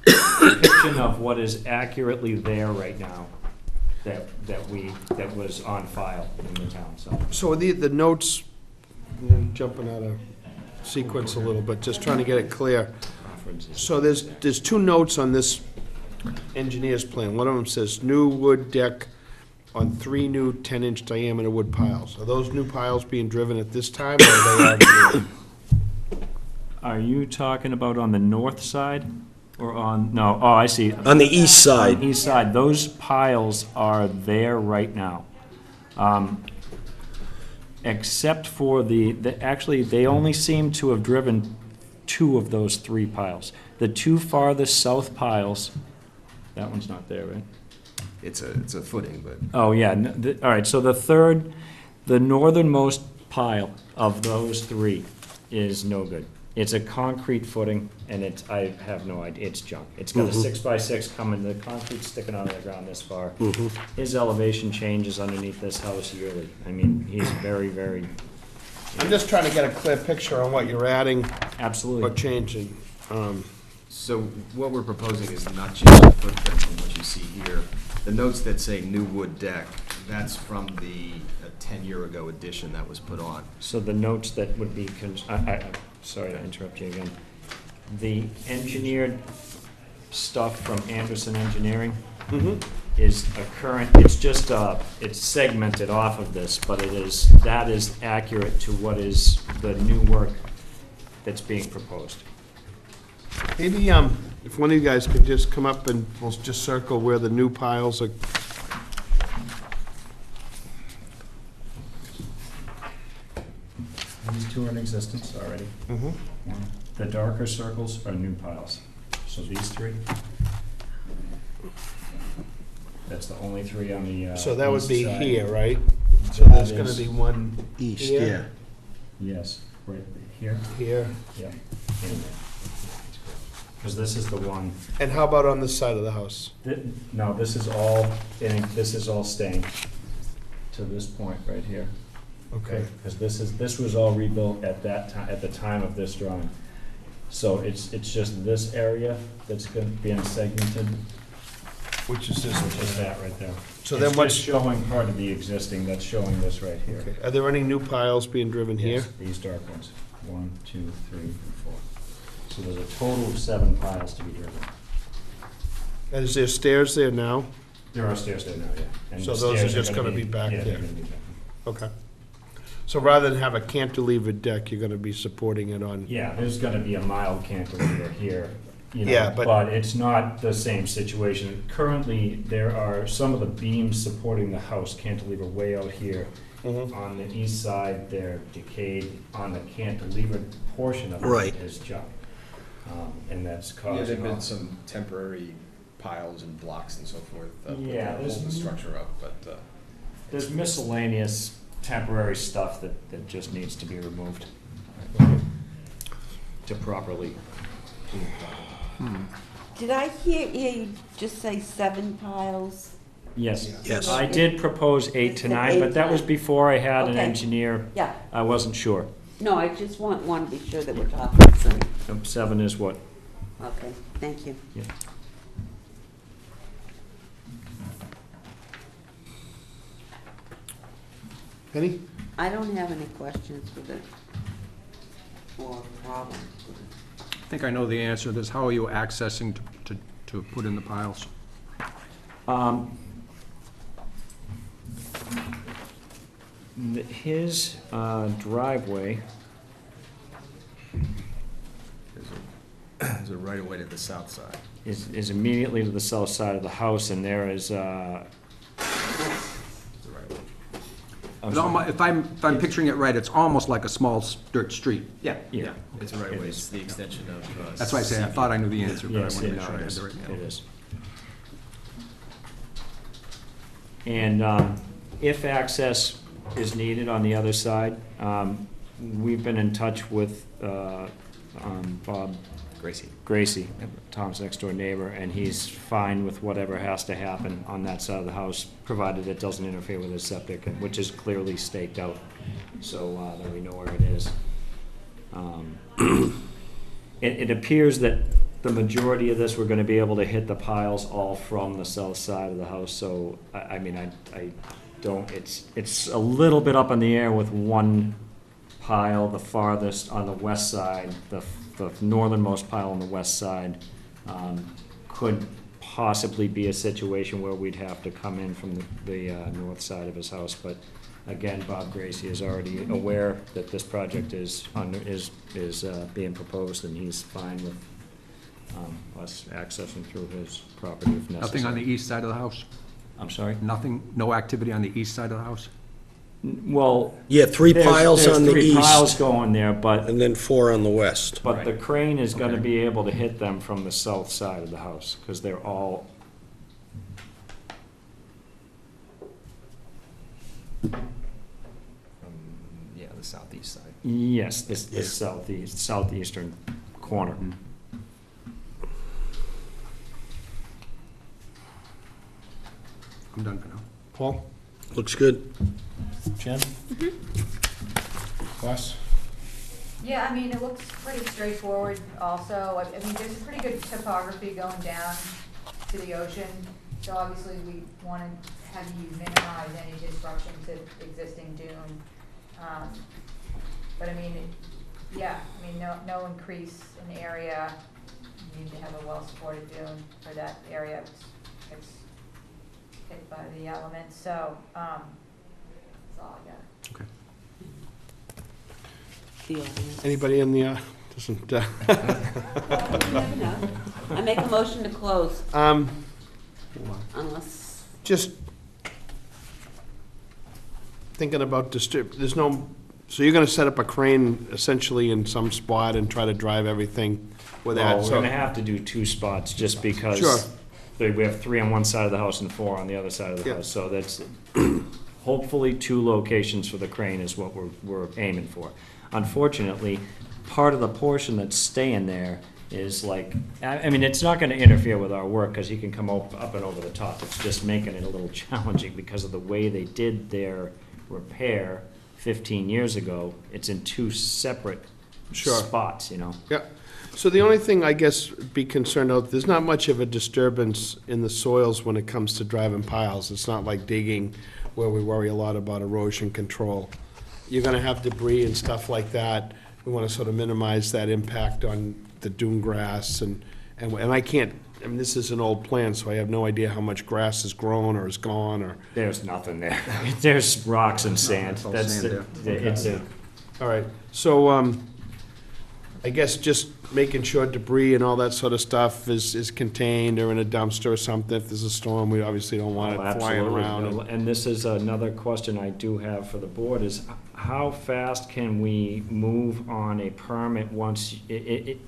depiction of what is accurately there right now that was on file in the town, so. So the notes, I'm jumping out of sequence a little bit, just trying to get it clear. So there's two notes on this engineer's plan. One of them says new wood deck on 3 new 10-inch diameter wood piles. Are those new piles being driven at this time, or are they already there? Are you talking about on the north side, or on, no, oh, I see. On the east On side, the east side, those piles are there right now. Except for actually, they only seem to have driven 2 of those 3 piles. The 2 farthest south piles, that one's not there, right? It's a footing, but Oh, yeah, all right, so the northernmost pile of those 3 is no good. It's a concrete footing, and I have no idea, it's junk. It's got a 6x6 coming, the concrete's sticking out of the ground this far. His elevation changes underneath this house yearly. I mean, he's very, very, I'm just trying to get a clear picture on what you're adding or absolutely. changing. so what we're proposing is not change the footprint from what you see here. The notes that say new wood deck, that's from the 10-year-ago addition that was put on. So the notes that would be, sorry to interrupt you again. The engineered stuff from Anderson Engineering is a current, it's just, it's segmented off of this, but that is accurate to what is the new work that's being proposed. Maybe, if one of you guys could just come up and we'll just circle where the new piles are. two are in existence already. Mm-hmm. One. The darker circles are new piles. So these three. That's the only three on the So that would east be side. here, right? So That there's gonna is- be one East, here, Yes, right here. here. Yeah. Because this is the one. And how about on this side of the house? No, this is all, this is all staying to this point right here. Okay. Because this was all rebuilt at that time, at the time of this drawing. So it's just this area that's going to be segmented, Which is this? which is that right there. So then It's what's, just showing part of the existing, that's showing this right here. okay, are there any new piles being driven here? Yes, these dark ones. 1, 2, 3, and 4. So there's a total of 7 piles to be driven. And is there stairs there now? There are stairs there now, yeah. And So the those are stairs just gonna be back yeah, they're there. gonna be back. Okay. So rather than have a cantilever deck, you're gonna be supporting it on? Yeah, there's gonna be a mild cantilever here, you Yeah, know, but- but it's not the same situation. Currently, there are some of the beams supporting the house cantilever way out here. Mhm. On the east side, they're decayed. On the cantilever portion of Right. it is junk. And that's Yeah, causing. there've been some temporary piles and blocks and so forth. Yeah, to there's- hold the structure up, but, There's miscellaneous temporary stuff that just needs to be removed to properly. Did I hear you just say 7 piles? Yes. Yes. I did propose 8 to 9, but that was before I had an Okay. engineer. Yeah, I wasn't sure. no, I just want to be sure that we're talking 7. 7 is what? Okay, thank you. Yeah. Penny? I don't have any questions with it or problems with it. I think I know the answer to this. How are you accessing to put in the piles? His driveway, there's a right of way to the south side. is immediately to the south side of the house, and there is, There's a right of way. If I'm picturing it right, it's almost like a small dirt street. Yeah, Yeah. yeah, it's a right of way, It it's is. the extension of. That's why I say I thought I knew the answer, but I yes, wanted to it make sure I had is, the right. it is. And if access is needed on the other side, we've been in touch with Bob Gracie, Tom's next door neighbor, and he's fine with whatever has to happen on that side of the house, provided it doesn't interfere with his septic, which is clearly staked out, so that we know where it is. It appears that the majority of this, we're gonna be able to hit the piles all from the south side of the house, so, I mean, I don't, it's a little bit up in the air with one pile, the farthest on the west side, the northernmost pile on the west side, could possibly be a situation where we'd have to come in from the north side of his house, but again, Bob Gracie is already aware that this project is being proposed, and he's fine with us accessing through his property if necessary. Nothing on the east side of the house? I'm sorry? Nothing, no activity on the east side of the house? Well. Yeah, 3 piles there's on the 3 piles east, going there, but and then 4 on the west. But the crane is gonna Okay. be able to hit them from the south side of the house, because they're all, Yeah, the southeast side. yes, the Yeah. southeastern corner. I'm done for now. Paul? Looks good. Jen? Wes? Yeah, I mean, it looks pretty straightforward also. I mean, there's a pretty good topography going down to the ocean. So obviously, we want to have you minimize any disruption to existing dune. But I mean, yeah, I mean, no increase in area. You need to have a well-supported dune for that area. It's hit by the elements, so, that's all I got. Okay. The audience. Anybody in the, doesn't, Well, you never know. I make a motion to close, unless, just thinking about there's no So you're gonna set up a crane essentially in some spot and try to drive everything with that? Well, we're So- gonna have to do 2 spots, just because Sure. we have 3 on one side of the house and 4 on the other side of the Yeah. house. So that's, hopefully 2 locations for the crane is what we're aiming for. Unfortunately, part of the portion that's staying there is like, I mean, it's not gonna interfere with our work, because he can come up and over the top. It's just making it a little challenging because of the way they did their repair 15 years ago. It's in 2 separate Sure. spots, you know? Yeah, so the only thing I guess be concerned of, there's not much of a disturbance in the soils when it comes to driving piles. It's not like digging where we worry a lot about erosion control. You're gonna have debris and stuff like that. We wanna sort of minimize that impact on the dune grass and I can't, I mean, this is an old plan, so I have no idea how much grass has grown or is gone or, There's nothing there. There's rocks and sand. it's all That's sand it's a, all right. So, I guess just making sure debris and all that sort of stuff is contained or in a dumpster or something. If there's a storm, we obviously don't want oh, it flying absolutely. around. And this is another question I do have for the board, is how fast can we move on a permit once,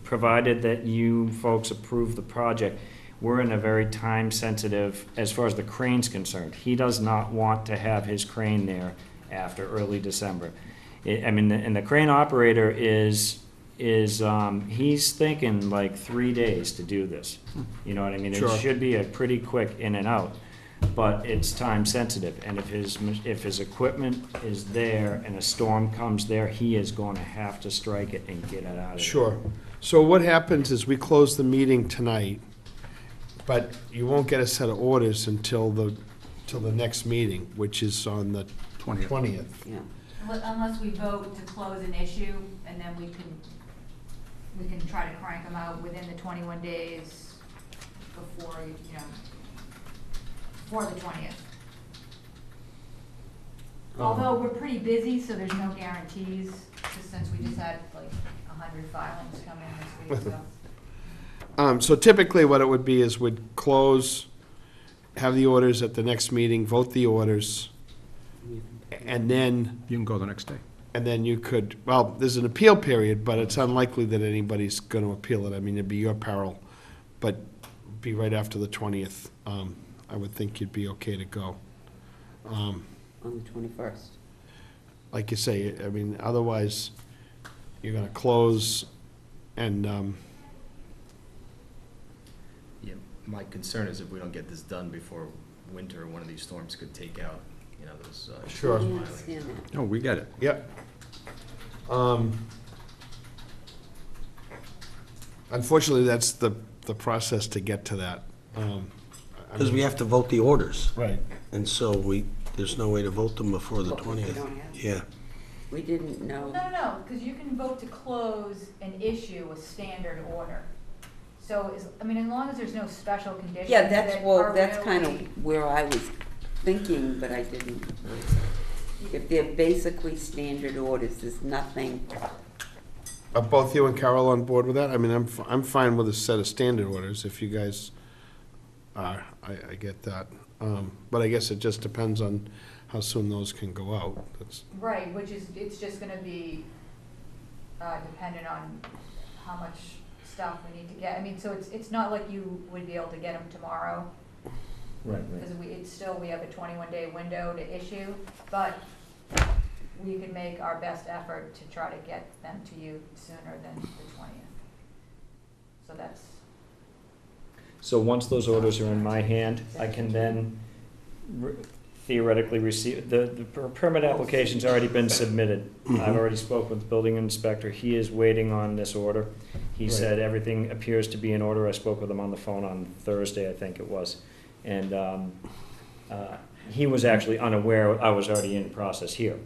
provided that you folks approve the project? We're in a very time-sensitive, as far as the crane's concerned. He does not want to have his crane there after early December. I mean, and the crane operator is he's thinking like 3 days to do this. You know what I mean? Sure. It should be a pretty quick in and out, but it's time sensitive. And if his equipment is there and a storm comes there, he is going to have to strike it and get it out of there. Sure. So what happens is we close the meeting tonight, but you won't get a set of orders until the next meeting, which is on the 20th. Yeah. Unless we vote to close an issue, and then we can try to crank them out within the 21 days before, before the 20th. Although we're pretty busy, so there's no guarantees, just since we just had like 100 filings come in this week, so. So typically what it would be is we'd close, have the orders at the next meeting, vote the orders, and then You can go the next day. And then you could, well, there's an appeal period, but it's unlikely that anybody's going to appeal it. I mean, it'd be your peril, but be right after the 20th. I would think you'd be okay to go. On the 21st. Like you say, I mean, otherwise, you're going to close and, Yeah, my concern is if we don't get this done before winter, one of these storms could take out, those. Sure. I filings. understand that. Oh, we get it. yep. Unfortunately, that's the process to get to that. Because we have to vote the orders, Right. and so there's no way to vote them before the But we 20th. don't have- Yeah. We didn't know. No, because you can vote to close and issue a standard order. So, as long as there's no special conditions Yeah, that that's are kind really- of where I was thinking, but I didn't. If they're basically standard orders, there's nothing, Are both you and Carol on board with that? I mean, I'm fine with a set of standard orders if you guys are. I get that. But I guess it just depends on how soon those can go out. That's, Right, which is, it's just gonna be, dependent on how much stuff we need to get. So it's not like you would be able to get them tomorrow, Right, because we have a 21-day window to issue, but we can make our best effort to try to get them to you sooner than the 20th. So that's, So once those orders are in my hand, I can then theoretically receive, the permit application's already been submitted. I've already spoke with the building inspector. He is waiting on this order. He said everything appears to be in order. I spoke with him on the phone on Thursday, I think it was. And he was actually unaware I was already in process here.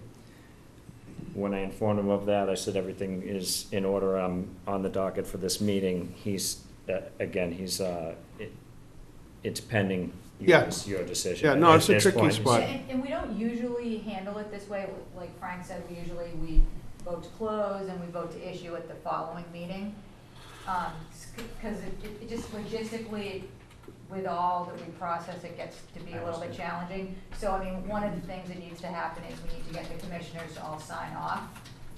When I informed him of that, I said everything is in order. I'm on the docket for this meeting. He's, it's pending your decision. Yeah, no, At it's a this tricky point, spot. and we don't usually handle it this way. Like Frank said, we vote to close and we vote to issue at the following meeting. Because it just logistically, with all that we process, it gets to be a little bit challenging. So, I mean, one of the things that needs to happen is we need to get the commissioners to all sign off.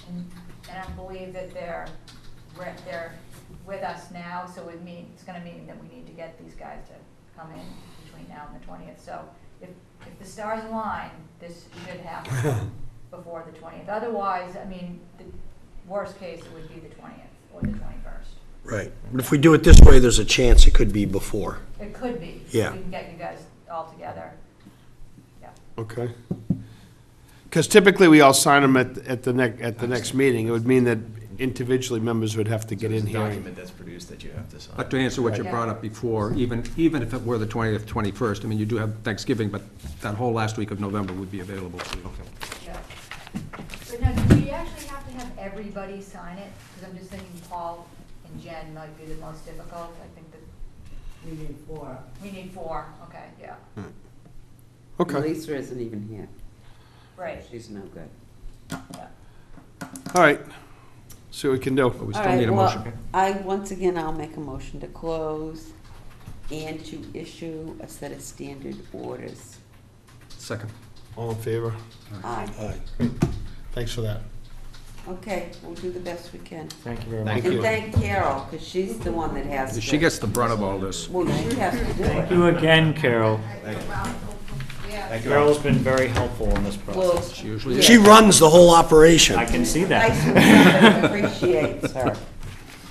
And I believe that they're with us now, so it's gonna mean that we need to get these guys to come in between now and the 20th. So if the stars align, this should happen before the 20th. Otherwise, I mean, the worst case, it would be the 20th or the 21st. Right. But if we do it this way, there's a chance it could be before. It could be. Yeah. We can get you guys all together. Yeah. Okay. Because typically we all sign them at the next meeting. It would mean that individually members would have to get in There's a here. document that's produced that you have to sign. But to answer what you Right. brought up before, even if it were the 20th, 21st, I mean, you do have Thanksgiving, but that whole last week of November would be available to you. Yeah. But now, do we actually have to have everybody sign it? Because I'm just thinking Paul and Jen might be the most difficult. I think that We need 4. we need 4. Okay, yeah. Okay. Lisa isn't even here. Right. She's no good. Yeah. All right. See what we can do. But we All still need a right, well, motion. once again, I'll make a motion to close and to issue a set of standard orders. Second. All in favor? Aye. Great. Thanks for that. Okay, we'll do the best we can. Thank you very much. Thank And you. thank Carol, because she's the one that has to. She gets the brunt of all this. Well, she has to do Thank it. you again, Carol. Yeah. Carol's been very helpful in this Well, process. She usually yeah. is. She runs the whole operation. I can see Nice that. when somebody appreciates her.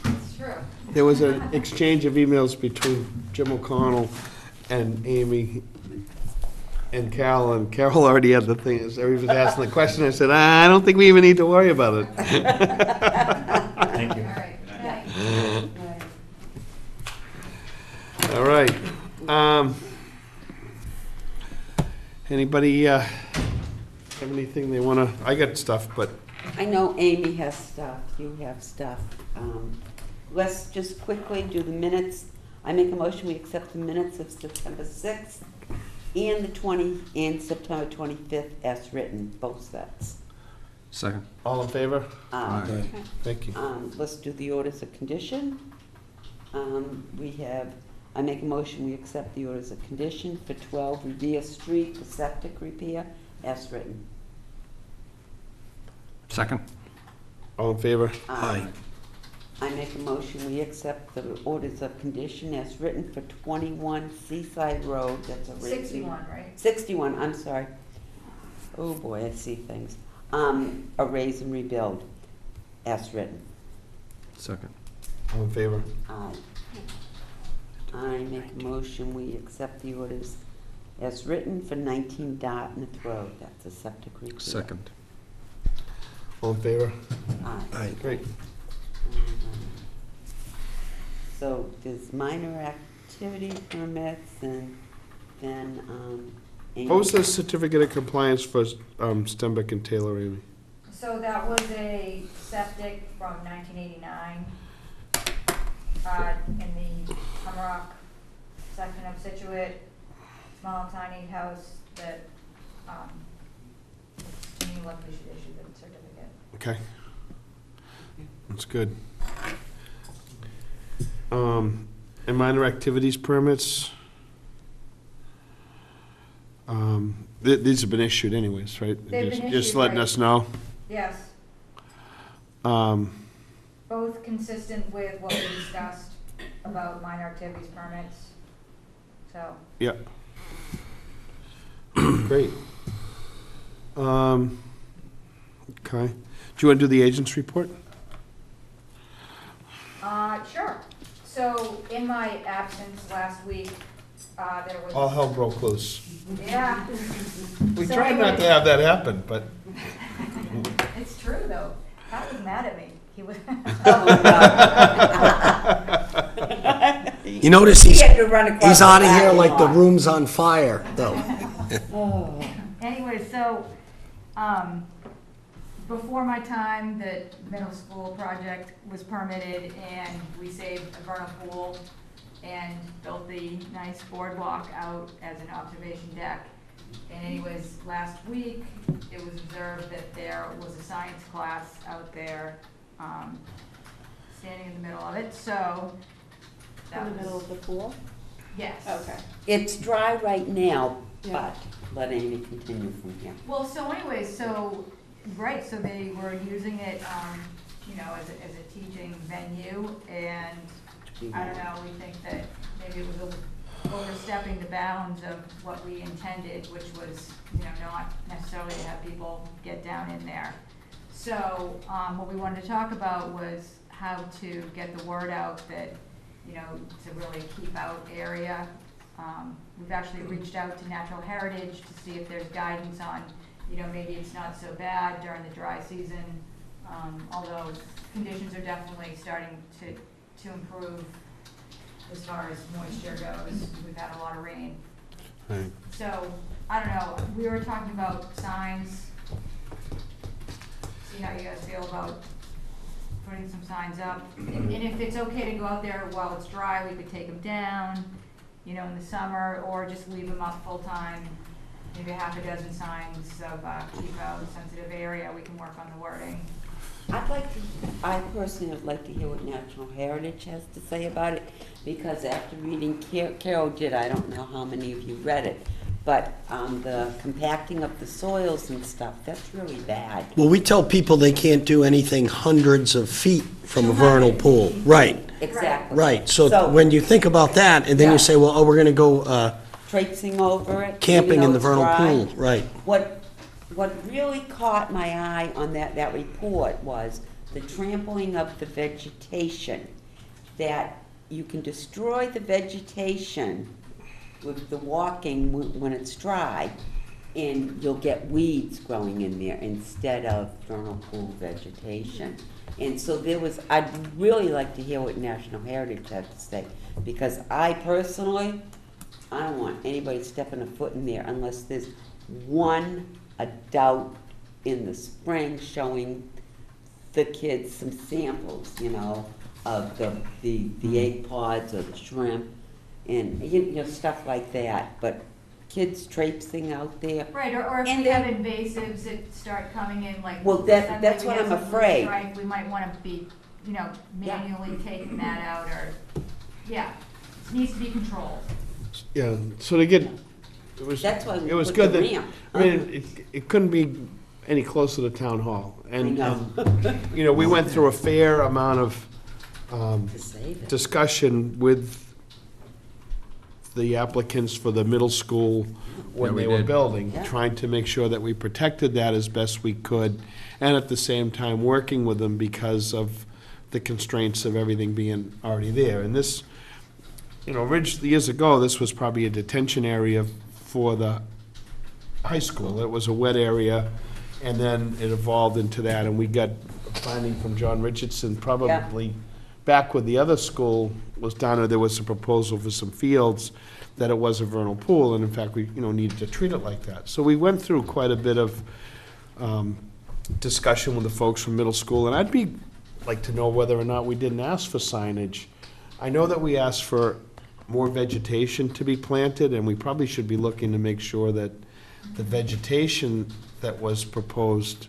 It's true. There was an exchange of emails between Jim O'Connell and Amy and Carol already had the thing, as everybody was asking the question, I said, I don't think we even need to worry about it. Thank you. All right. Thanks. All right. Anybody have anything they want to, I got stuff, but I know Amy has stuff, you have stuff. Let's just quickly do the minutes. I make a motion, we accept the minutes of September 6th and September 25th as written, both sets. Second. all in favor? Aye. Thank you. Let's do the orders of condition. I make a motion, we accept the orders of condition for 12 Revere Street, the septic repair, as written. Second. All in favor? Aye. I make a motion, we accept the orders of condition as written for 21 Seaside Road, that's a raising. 61, right? 61, I'm sorry. Oh, boy, I see things. A raise and rebuild, as written. Second. All in favor? Aye. I make a motion, we accept the orders as written for 19 Dartmouth Road, that's a septic repair. Second. All in favor? Aye. Aye. Great. So there's minor activity permits and then, What was the certificate of compliance for Stenbeck and Taylor, Amy? So that was a septic from 1989 in the Humrock section of Scituate, small tiny house that, New Luckily should issue the certificate. Okay. That's good. And minor activities permits? These have been issued anyways, right? They've been Just issued, letting right. us know. Yes, Um, both consistent with what we discussed about minor activities permits, so. Yeah. Great. Okay. Do you want to do the agent's report? Sure. So in my absence last week, there was. All hell broke loose. Yeah. We So tried not anyway- to have that happen, but It's true, though. Pat was mad at me. He was. You notice He had to run across he's the out of here parking like the lot. room's on fire, though. Oh. Anyway, so, before my time, the middle school project was permitted, and we saved a vernal pool and built the nice boardwalk out as an observation deck. And anyways, last week, it was observed that there was a science class out there, standing in the middle of it, so. that In the middle was- of the pool? Yes. Okay. It's dry right now, Yeah. but let Amy continue from here. Well, so anyways, right, so they were using it, as a teaching venue, and I don't know, we think that maybe it was overstepping the bounds of what we intended, which was, not necessarily to have people get down in there. So, what we wanted to talk about was how to get the word out that, it's a really keep out area. We've actually reached out to Natural Heritage to see if there's guidance on, maybe it's not so bad during the dry season, although conditions are definitely starting to improve as far as moisture goes. We've had a lot of rain. Right. So, I don't know, we were talking about signs. See how you guys feel about putting some signs up. And if it's okay to go out there while it's dry, we could take them down, in the summer, or just leave them up full-time. Maybe half a dozen signs of keep out sensitive area, we can work on the wording. I personally would like to hear what Natural Heritage has to say about it, because after reading, Carol did, I don't know how many of you read it, but the compacting of the soils and stuff, that's really bad. Well, we tell people they can't do anything hundreds of feet from a vernal pool. Right, Exactly. right. So when you think about that, and then Yeah. you say, well, we're gonna go Traipsing over it. camping even in though the it's vernal dry. pool, right. What really caught my eye on that report was the trampling of the vegetation, that you can destroy the vegetation with the walking when it's dry, and you'll get weeds growing in there instead of vernal pool vegetation. And so I'd really like to hear what National Heritage had to say, because I personally, I don't want anybody stepping a foot in there unless there's one adult in the spring showing the kids some samples, of the egg pods or the shrimp and, stuff like that. But kids traipsing out there. Right, or if And we have then- invasives that start coming in, like. Well, that's what I'm afraid. Right, we might wanna be, manually taking that out, or, yeah, it needs to be controlled. Yeah, so to get, it was, That's why we it was put good the that, ramp. I mean, it couldn't be any closer to town hall. And, I know. we went through a fair amount of To save it. discussion with the applicants for the middle school when Yeah, we they were did. building, Yeah. trying to make sure that we protected that as best we could, and at the same time, working with them because of the constraints of everything being already there. And this, originally, years ago, this was probably a detention area for the high school. It was a wet area, and then it evolved into that, and we got a finding from John Richardson, probably back when the other school was down there was a proposal for some fields, that it was a vernal pool, and in fact, we, needed to treat it like that. So we went through quite a bit of discussion with the folks from middle school, and I'd like to know whether or not we didn't ask for signage. I know that we asked for more vegetation to be planted, and we probably should be looking to make sure that the vegetation that was proposed.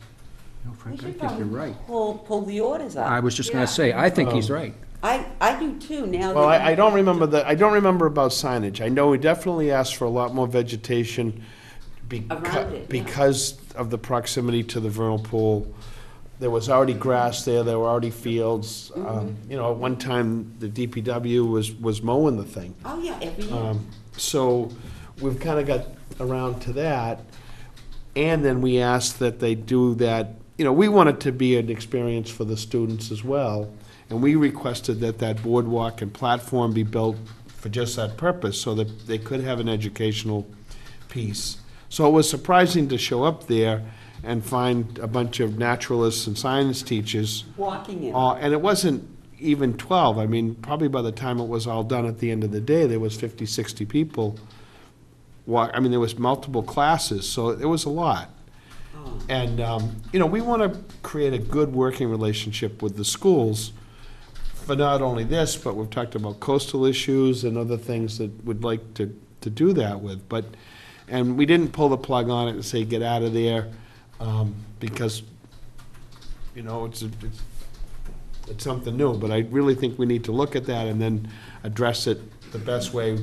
No, We Frank, I should think you're probably right. pull the orders up. I was just gonna Yeah. say, I think he's right. I do too, now Well, that. I don't remember about signage. I know we definitely asked for a lot more vegetation Around it, yeah. because of the proximity to the vernal pool. There was already grass there were already fields. At one time, the DPW was mowing the thing. Oh, yeah, every year. So we've kind of got around to that. And then we asked that they do that, we want it to be an experience for the students as well. And we requested that boardwalk and platform be built for just that purpose, so that they could have an educational piece. So it was surprising to show up there and find a bunch of naturalists and science teachers. Walking in. And it wasn't even 12. I mean, probably by the time it was all done at the end of the day, there was 50, 60 people. There was multiple classes, so it was a lot. Oh. And, we want to create a good working relationship with the schools for not only this, but we've talked about coastal issues and other things that we'd like to do that with. And we didn't pull the plug on it and say, get out of there, because, it's something new. But I really think we need to look at that and then address it the best way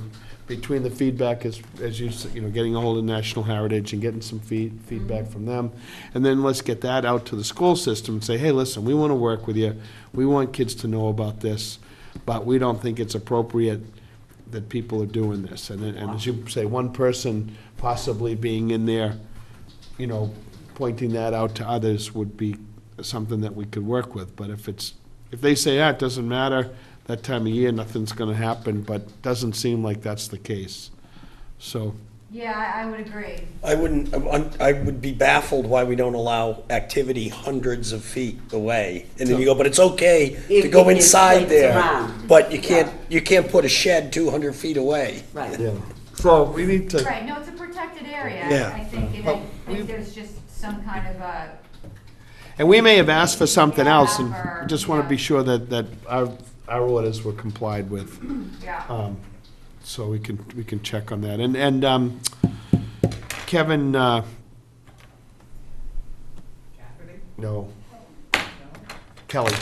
between the feedback as you, getting a hold of National Heritage and getting some feedback from them. And then let's get that out to the school system and say, hey, listen, we want to work with you. We want kids to know about this, but we don't think it's appropriate that people are doing this. And as you say, one person possibly being in there, pointing that out to others would be something that we could work with. But if they say, it doesn't matter, that time of year, nothing's gonna happen, but doesn't seem like that's the case. So, Yeah, I would agree. I would be baffled why we don't allow activity hundreds of feet away. And then you go, but it's okay to If go it inside gets there. around. But you can't put a shed 200 feet away. Right. yeah. So we need to, Right, no, it's a protected area, Yeah. I think, and But I think there's just some kind of a, and we may have asked for something Yeah, else, and or- we just wanna yeah. be sure that our orders were complied with. yeah. So we can check on that. And Kevin, no, Kelly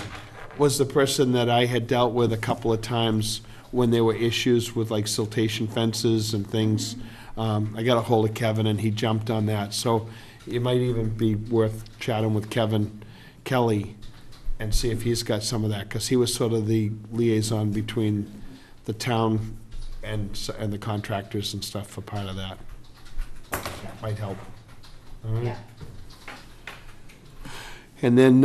was the person that I had dealt with a couple of times when there were issues with like siltation fences and things. I got a hold of Kevin and he jumped on that. So it might even be worth chatting with Kevin Kelly and see if he's got some of that, because he was sort of the liaison between the town and the contractors and stuff for part of that. Might help. All right. Yeah. And then,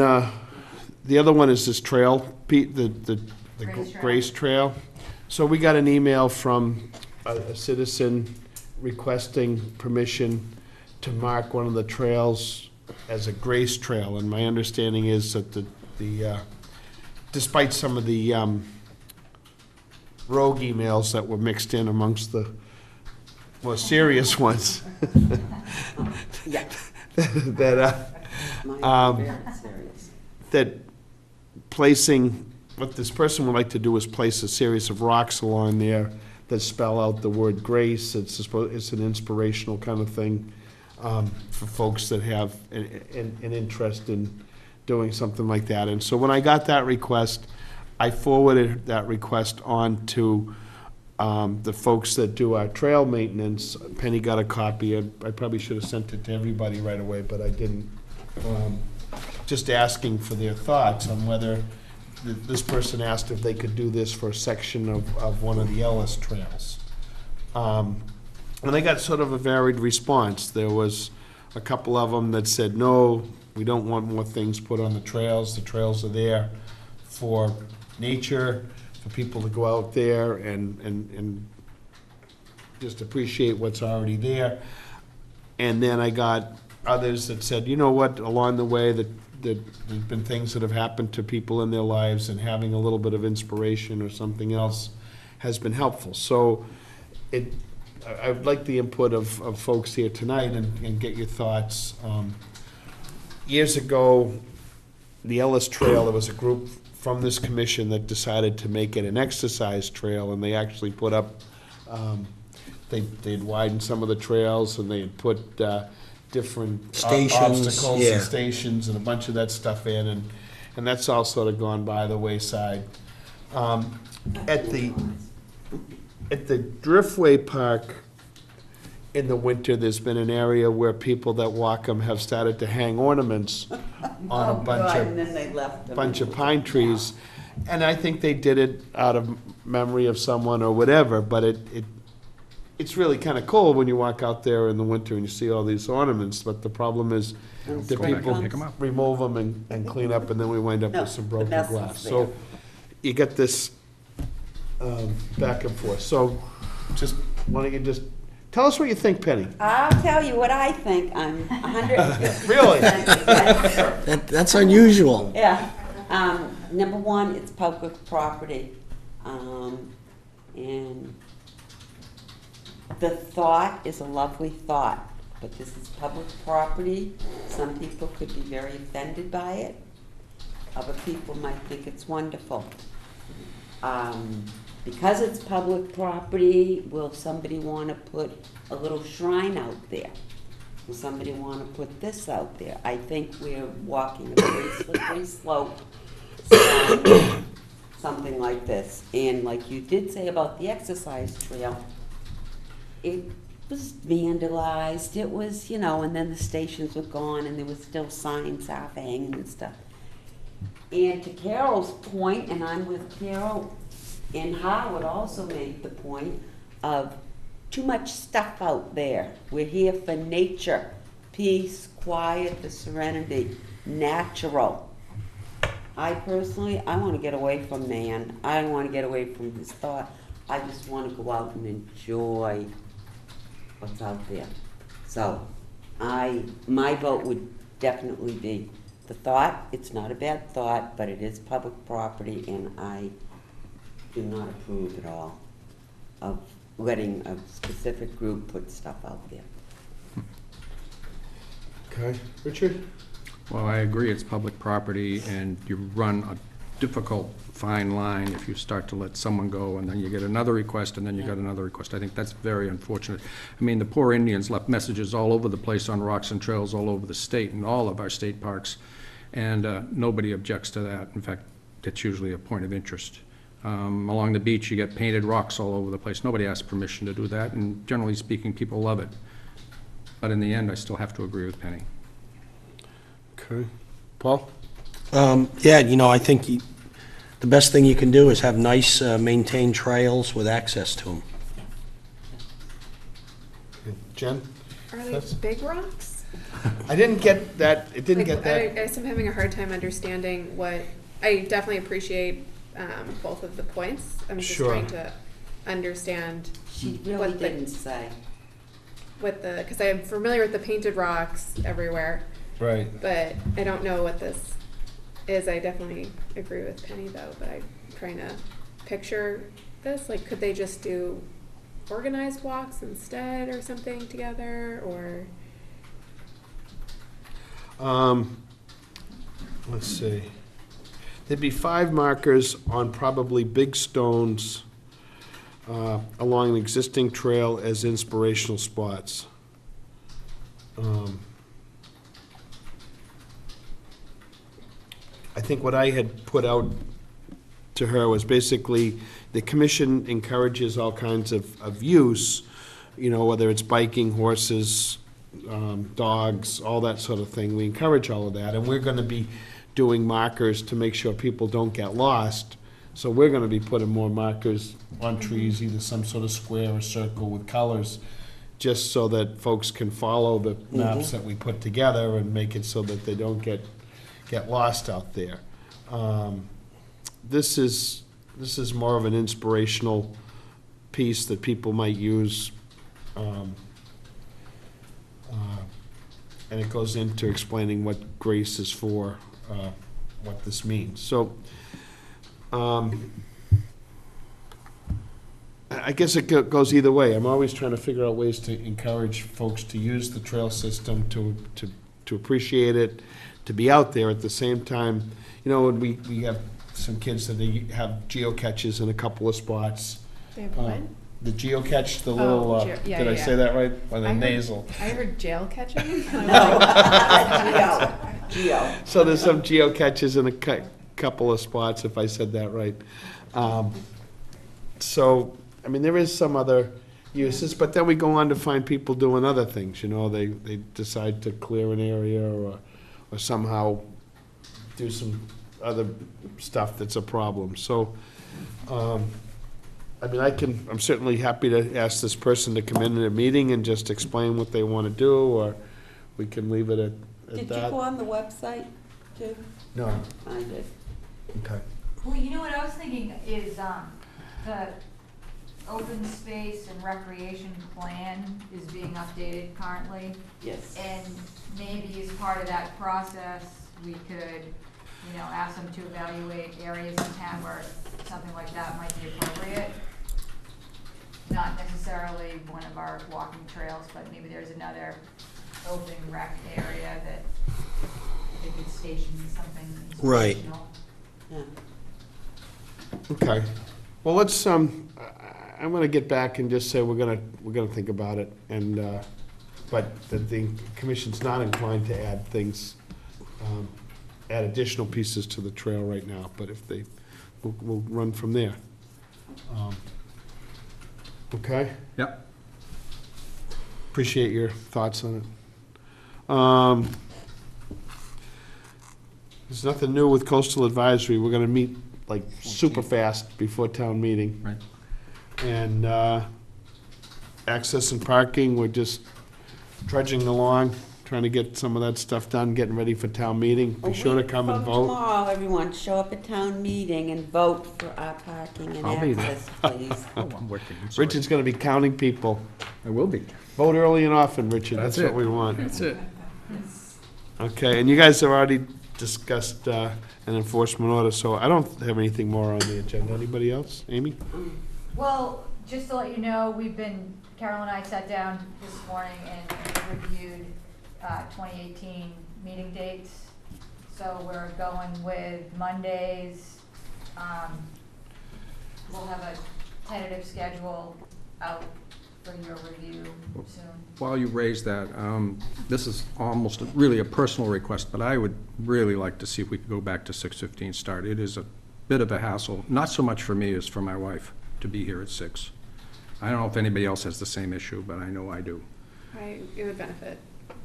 the other one is this trail, Pete, the Grace Trail. Grace Trail. So we got an email from a citizen requesting permission to mark one of the trails as a Grace Trail, and my understanding is that the despite some of the rogue emails that were mixed in amongst the more serious ones, Yeah. that Mine is very serious. that placing, what this person would like to do is place a series of rocks along there that spell out the word grace. It's an inspirational kind of thing for folks that have an interest in doing something like that. And so when I got that request, I forwarded that request on to the folks that do our trail maintenance. Penny got a copy. I probably should have sent it to everybody right away, but I didn't. Just asking for their thoughts on whether this person asked if they could do this for a section of one of the Ellis trails. And I got sort of a varied response. There was a couple of them that said, no, we don't want more things put on the trails. The trails are there for nature, for people to go out there and just appreciate what's already there. And then I got others that said, you know what, along the way that there's been things that have happened to people in their lives, and having a little bit of inspiration or something else has been helpful. So I would like the input of folks here tonight and get your thoughts. Years ago, the Ellis Trail, there was a group from this commission that decided to make it an exercise trail, and they actually put up, they'd widened some of the trails, and they had put different Stations, obstacles yeah. and stations and a bunch of that stuff in, and that's all sort of gone by the wayside. At the Driftway Park in the winter, there's been an area where people that walk them have started to hang ornaments on a Oh, God, and then bunch they left them. of pine trees. And I think they did it out of memory of someone or whatever, but it's really kind of cool when you walk out there in the winter and you see all these ornaments, but the problem is And the sweat people comes. Pick 'em up. remove them and clean up, and then we wind up No, with some the broken mess is glass. there. So you get this back and forth. So just, why don't you just, tell us what you think, Penny? I'll tell you what I think. I'm 150%. Really? Yes. That's unusual. Yeah. Number one, it's public property. And the thought is a lovely thought, but this is public property. Some people could be very offended by it. Other people might think it's wonderful. Because it's public property, will somebody want to put a little shrine out there? Will somebody want to put this out there? I think we're walking a very slippery slope, something like this. And like you did say about the exercise trail, it was vandalized, it was, you know, and then the stations were gone and there was still signs half hanging and stuff. And to Carol's point, and I'm with Carol, and Howard also made the point of too much stuff out there. We're here for nature, peace, quiet, the serenity, natural. I personally, I want to get away from man. I want to get away from his thought. I just want to go out and enjoy what's out there. So, my vote would definitely be the thought. It's not a bad thought, but it is public property, and I do not approve at all of letting a specific group put stuff out there. Okay, Richard? Well, I agree, it's public property, and you run a difficult fine line if you start to let someone go, and then you get another request, and then you get another request. I think that's very unfortunate. I mean, the poor Indians left messages all over the place on rocks and trails all over the state, and all of our state parks, and nobody objects to that. In fact, it's usually a point of interest. Along the beach, you get painted rocks all over the place. Nobody asks permission to do that, and generally speaking, people love it. But in the end, I still have to agree with Penny. Okay. Paul? Yeah, you know, I think the best thing you can do is have nice, maintained trails with access to them. Jen? Are they That's- big rocks? I didn't get that, it didn't Like, get that. I guess I'm having a hard time understanding what, I definitely appreciate both of the points. I'm just Sure. trying to understand She really what the, didn't say. because I'm familiar with the painted rocks everywhere, Right. but I don't know what this is. I definitely agree with Penny though, but I'm trying to picture this. Like, could they just do organized walks instead or something together, or? Let's see. There'd be 5 markers on probably big stones along an existing trail as inspirational spots. I think what I had put out to her was basically, the commission encourages all kinds of use, you know, whether it's biking, horses, dogs, all that sort of thing. We encourage all of that, and we're gonna be doing markers to make sure people don't get lost. So we're gonna be putting more markers on trees, either some sort of square or circle with colors, just so that folks can follow the maps that we put together and make it so that they don't get lost out there. This is more of an inspirational piece that people might use. And it goes into explaining what grace is for, what this means. So, I guess it goes either way. I'm always trying to figure out ways to encourage folks to use the trail system, to appreciate it, to be out there. At the same time, you know, we have some kids that they have geocaches in a couple of spots. They have what? The geocache, the little, Oh, yeah, did I yeah. say that right? Or the I heard- nasal. I heard jail catching. Geo. So there's some geocaches in a couple of spots, if I said that right. So, I mean, there is some other uses, but then we go on to find people doing other things, you know, they decide to clear an area or somehow do some other stuff that's a problem. So, I mean, I'm certainly happy to ask this person to come in a meeting and just explain what they want to do, or we can leave it at Did you that. go on the website too? No, I did. okay. Well, you know what I was thinking is, the open space and recreation plan is being updated currently. Yes. And maybe as part of that process, we could, you know, ask them to evaluate areas in town where something like that might be appropriate. Not necessarily one of our walking trails, but maybe there's another open rec area that they could station something Right. inspirational. Yeah. Okay. Well, let's, I'm gonna get back and just say we're gonna think about it, and, but the commission's not inclined to add things, add additional pieces to the trail right now, but if they, we'll run from there. Okay? Yep. appreciate your thoughts on it. There's nothing new with coastal advisory. We're gonna meet like super fast before town meeting. Right. And, access and parking, we're just trudging along, trying to get some of that stuff done, getting ready for town meeting. Be sure to come and From vote. tomorrow, everyone, show up at town meeting and vote for our parking and I'll be there. access, please. Oh, I'm working. I'm sorry. Richard's gonna be counting people. I will be. Vote early and often, Richard, That's that's what it. we want. That's it. Okay, and you guys have already discussed an enforcement order, so I don't have anything more on the agenda. Anybody else? Amy? Well, just to let you know, Carol and I sat down this morning and reviewed 2018 meeting dates. So we're going with Mondays. We'll have a tentative schedule out for your review soon. While you raise that, this is almost really a personal request, but I would really like to see if we could go back to 6:15 start. It is a bit of a hassle, not so much for me as for my wife, to be here at 6. I don't know if anybody else has the same issue, but I know I do. It would benefit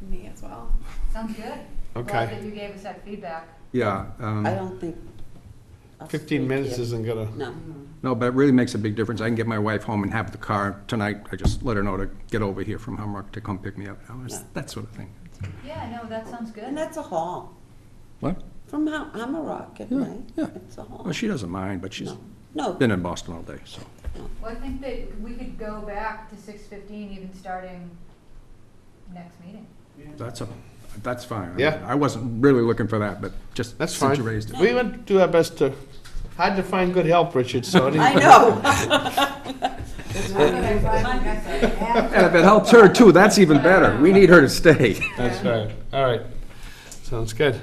me as well. Sounds good. Okay. Glad that you gave us that feedback. Yeah. I don't think. us 15 three minutes here- isn't gonna, No. No, but it really makes a big difference. I can get my wife home and have the car tonight. I just let her know to get over here from Humrock to come pick me up. That sort of thing. Yeah, no, that sounds And good. that's a haul. What? From Hammerock at Yeah, night. yeah. It's a haul. Well, she doesn't mind, but she's No. No. been in Boston all day, so. Well, I think that we could go back to 6:15 even starting next meeting. That's fine. Yeah. I wasn't really looking for that, but just that's since fine. you raised it. We would do our best to, hard to find good help, Richard, so. I know. And if it helps her too, that's even better. We need her to stay. That's right. All right. Sounds good.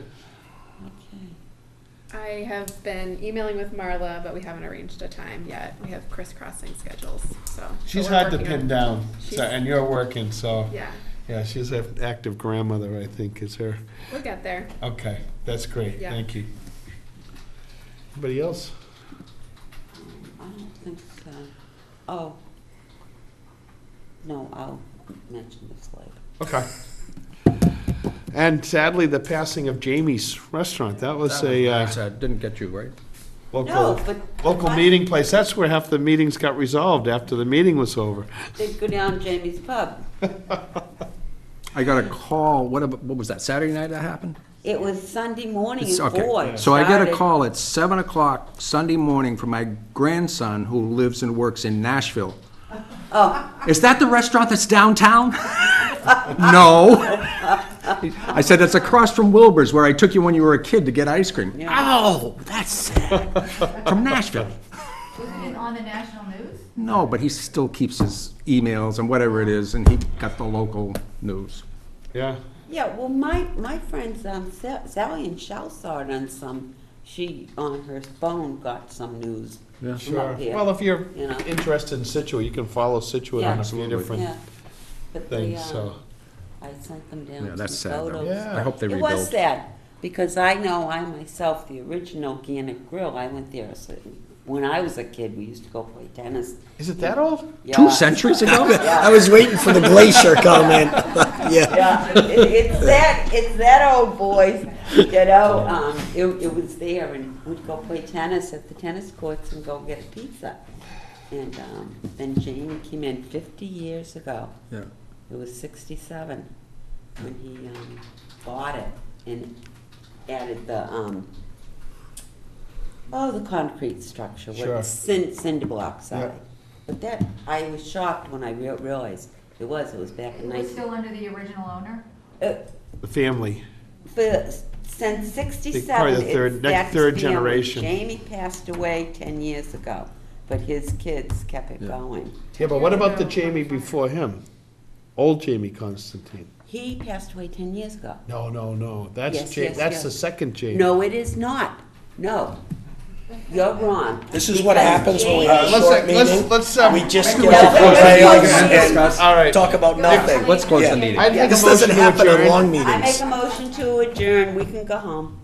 I have been emailing with Marla, but we haven't arranged a time yet. We have crisscrossing schedules, so. She's we're hard to working pin on- down, She's- so, and you're working, so. Yeah, Yeah, she's an active grandmother, I think, is her. we'll get there. Okay, that's great. Yeah. Thank you. Anybody else? I don't think so. Oh. No, I'll mention this later. Okay. And sadly, the passing of Jamie's Restaurant, that was Didn't get you, right? local, No, but. local meeting place. That's where half the meetings got resolved after the meeting was over. They'd go down Jamie's Pub. I got a call, what was that, Saturday night that happened? It was Sunday morning It's- at okay. 4. So I get a Started- call at 7 o'clock Sunday morning from my grandson who lives and works in Nashville. Oh, Is that the restaurant that's downtown? No. I said, it's across from Wilbur's where I took you when you were a kid to get ice cream. Yeah. Oh, that's sad. From Nashville. Wasn't it on the national news? No, but he still keeps his emails and whatever it is, and he got the local news. Yeah. yeah, well, my friends, Sally and Shell saw it on she on her phone got some news Yeah. from up here. Well, if you're you know. interested in Scituate, you can follow Scituate Yeah. on a few Absolutely. different Yeah. But they, things, so. I sent them down Yeah, some that's sad, though. photos. Yeah. I hope they It rebuild. was sad, because I know I myself, the original Organic Grill, I went there, when I was a kid, we used to go play tennis. Is it that old? Yeah. 2 centuries ago? I was waiting for the glacier comment. Yeah. Yeah, it's that old, boys, you know, it was there, and we'd go play tennis at the tennis courts and go get a pizza. And, then Jamie came in 50 years ago. Yeah. It was 67 when he, bought it and added the, the concrete structure Sure. with cinder block Yeah. side. But that, I was shocked when I realized it was back It in was still under the original owner? The family. Since 67, Probably the third- it's next that's third family. generation. Jamie passed away 10 years ago, but his kids kept it Yeah. going. Yeah, but what about the Jamie before him? Old Jamie Constantine? He passed away 10 years ago. No. That's Yes, Ja- yes, that's yes. the second Jamie. No, it is not. No. You're wrong. This is what Because happens when we have a Jamie- short meeting. Let's, We just No, get but- to the rails Discuss. all right. and talk about nothing. Let's close the Yeah. meeting. I'd make a This doesn't motion to happen in adjourn. long I make meetings. a motion to adjourn. We can go home.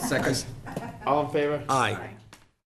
Second. All in favor? Aye.